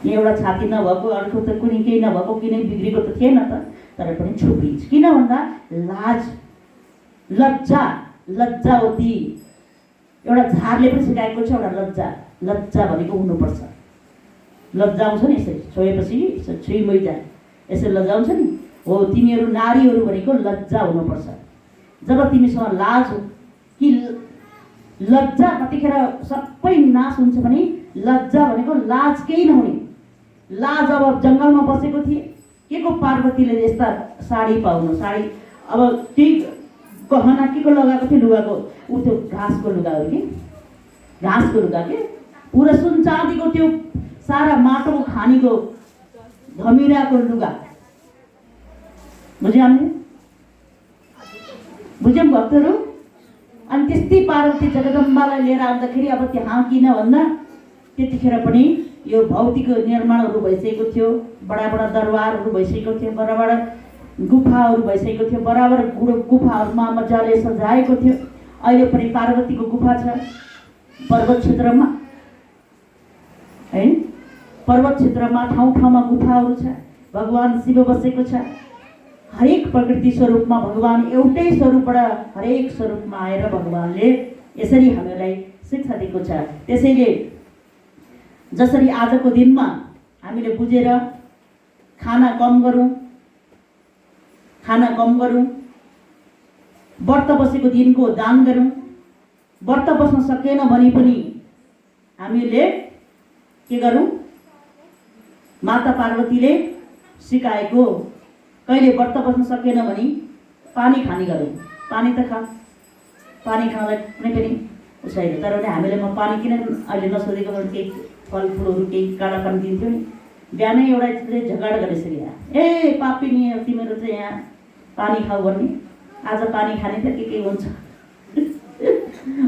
एउटा छाती नभएको, अर्को त कुनै केही नभएको, कुनै बिग्रेको त थिएन त, तर पनि छोपिन्छ। किन भन्दा लाज, लज्जा, लज्जावती एउटा झारले पनि सिकाएको छ। एउटा लज्जा, लज्जा भनेको हुनुपर्छ। लज्जाउँछ नि यसरी छोएपछि छुइ मैजा यसरी लज्जाउँछ नि हो। तिमीहरू नारीहरू भनेको लज्जा हुनुपर्छ। जब तिमीसँग लाज हो कि लज्जा, कतिखेर सबै नाश हुन्छ भने लज्जा भनेको लाज केही नहुने। लाज अब जङ्गलमा बसेको थिए, के को पार्वतीले यस्ता साडी पाउनु, साडी अब त्यही गहना के को लगाएको थियो, लुगाको ऊ त्यो घाँसको लुगा हो कि घाँसको लुगा के पुरा सुन चाँदीको त्यो सारा माटोको खानीको धमिराको लुगा। बुझ्यौँ हामीले? बुझ्यौँ भक्तहरू? अनि त्यस्तै पार्वती जगदम्बालाई लिएर आउँदाखेरि अब त्यहाँ किन भन्दा त्यतिखेर पनि यो भौतिक निर्माणहरू भइसकेको थियो। बडा बडा दरबारहरू भइसकेको थियो, बडा बडा गुफाहरू भइसकेको थियो, बराबर गुफाहरूमा मजाले सजाएको थियो। अहिले पनि पार्वतीको गुफा छ पर्वत क्षेत्रमा, है? पर्वत क्षेत्रमा ठाउँ ठाउँमा गुफाहरू छ। भगवान शिव बसेको छ। हरेक प्रकृति स्वरूपमा भगवान एउटै स्वरूपबाट हरेक स्वरूपमा आएर भगवानले यसरी हामीलाई शिक्षा दिएको छ। त्यसैले जसरी आजको दिनमा हामीले बुझेर खाना कम गरौँ, व्रत बसेको दिनको दान गरौँ। व्रत बस्न सकेन भने पनि हामीले के गरौँ? माता पार्वतीले सिकाएको कहिले व्रत बस्न सकेन भने पानी खाने गरौँ। पानी त खा, पानी खानलाई कुनै पनि उसैले, तर पनि हामीले म पानी किन अहिले नसोधेको केही फलफुलहरू केही काँडा पानी दिन्थ्यो नि। बिहानै एउटाले झगडा गरेछ यहाँ, ए पापिनी तिमीहरू चाहिँ यहाँ पानी खाऊ भन्ने, आज पानी खाने त के हुन्छ।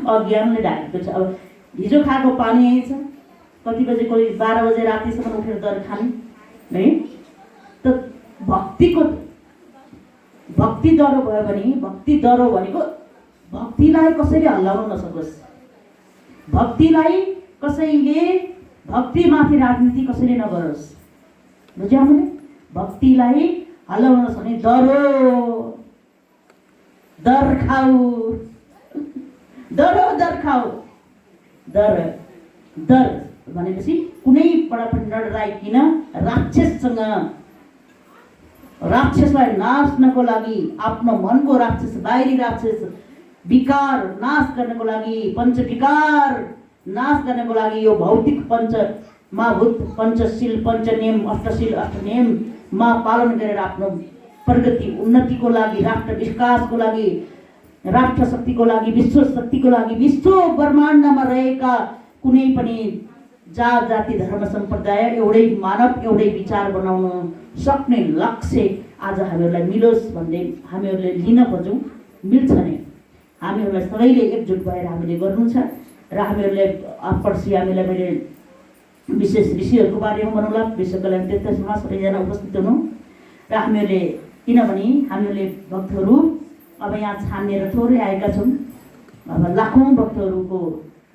अज्ञानले ढाकेको छ। अब हिजो खाएको पानी यही छ, कति बजे कोही 12 बजे रातिसम्म उठेर दर खाने, है? त भक्ति डह्रो भयो भने, भक्ति डह्रो भनेको भक्तिलाई कसैले हल्लाउन नसकोस्, भक्तिलाई कसैले भक्तिमाथि राजनीति कसैले नगरोस्। बुझ्यौँ हामीले? भक्तिलाई हल्लाउन नसक्ने दर खाऊ, दर खाऊ। दर भनेपछि कुनैबाट पनि नडराइकन राक्षसलाई नाच्नको लागि, आफ्नो मनको राक्षस, बाहिरी राक्षस विकार नाश गर्नको लागि, पञ्च विकार नाश गर्नको लागि यो भौतिक पञ्च महाभूत पञ्चशील पञ्चनियम अष्टशील अष्टनियममा पालन गरेर आफ्नो प्रगति उन्नतिको लागि राष्ट्र विकासको लागि राष्ट्र शक्तिको लागि विश्व शक्तिको लागि विश्व ब्रह्माण्डमा रहेका कुनै पनि जात जाति धर्म सम्प्रदाय एउटै मानव एउटै विचार बनाउन सक्ने लक्ष्य आज हामीहरूलाई मिलोस् भन्ने हामीहरूले लिन खोज्यौँ। मिल्छ नै, हामीहरूलाई सबैले एकजुट भएर हामीले गर्नु छ र हामीहरूले पर्सि हामीलाई मैले विशेष ऋषिहरूको बारेमा भनौँला, विश्व कल्याण तीर्थमा सबैजना उपस्थित हुनु र हामीहरूले किनभने हामीहरूले भक्तहरू अब यहाँ छानिएर थोरै आएका छौँ। अब लाखौँ भक्तहरूको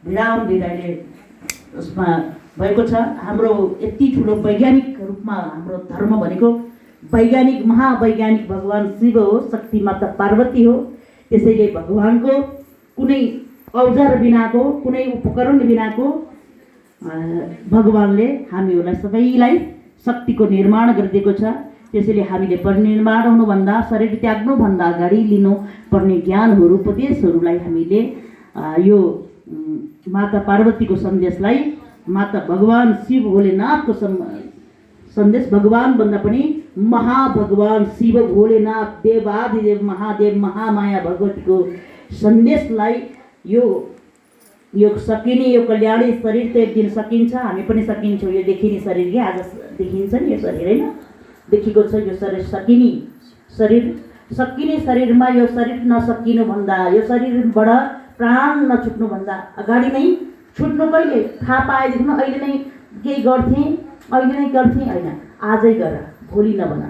विराम भिराइले उसमा भएको छ। हाम्रो यति ठुलो वैज्ञानिक रूपमा हाम्रो धर्म भनेको वैज्ञानिक महावैज्ञानिक भगवान शिव हो, शक्ति माता पार्वती हो। त्यसैले भगवानको कुनै औजार बिनाको कुनै उपकरण बिनाको भगवानले हामीहरूलाई सबैलाई शक्तिको निर्माण गरिदिएको छ। त्यसैले हामीले परिनिर्माण हुनुभन्दा शरीर त्याग्नुभन्दा अगाडि लिनुपर्ने ज्ञानहरू उपदेशहरूलाई हामीले यो माता पार्वतीको सन्देशलाई माता भगवान शिव भोलेनाथको सन्देश भगवान भन्दा पनि महाभगवान शिव भोलेनाथ देवादिदेव महादेव महामाया भगवतीको सन्देशलाई यो सकिने यो कल्याणी शरीर त एक दिन सकिन्छ, हामी पनि सकिन्छौँ। यो देखिने शरीर के आज देखिन्छ नि, यो शरीर होइन देखिएको छ। यो शरीर सकिने शरीरमा यो शरीर नसकिनुभन्दा यो शरीरबाट प्राण नछुट्नुभन्दा अगाडि नै छुट्नु कहिले थाहा पाएदेखि अहिले नै केही गर्थेँ अहिले नै गर्थेँ होइन, आजै गर भोलि नबन।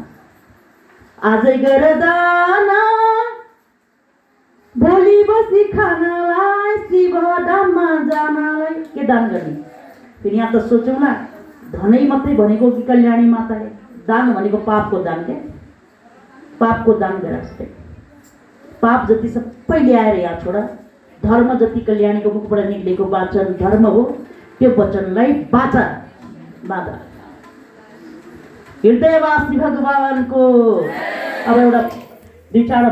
आजै गर दान भोलि बसी खानलाई शिव धाममा जानलाई के दान गर्ने। फेरि यहाँ त सोचौँ न, धनै मात्रै भनेको कि कल्याणी माताले दान भनेको पापको दान क्या, पापको दान गर जस्तै। पाप जति सबै ल्याएर यहाँ छोड, धर्म जति कल्याणीको मुखबाट निक्लेको वचन धर्म हो, त्यो वचनलाई बाचा बाँध। हृदयवासी भगवानको अब एउटा दुई चार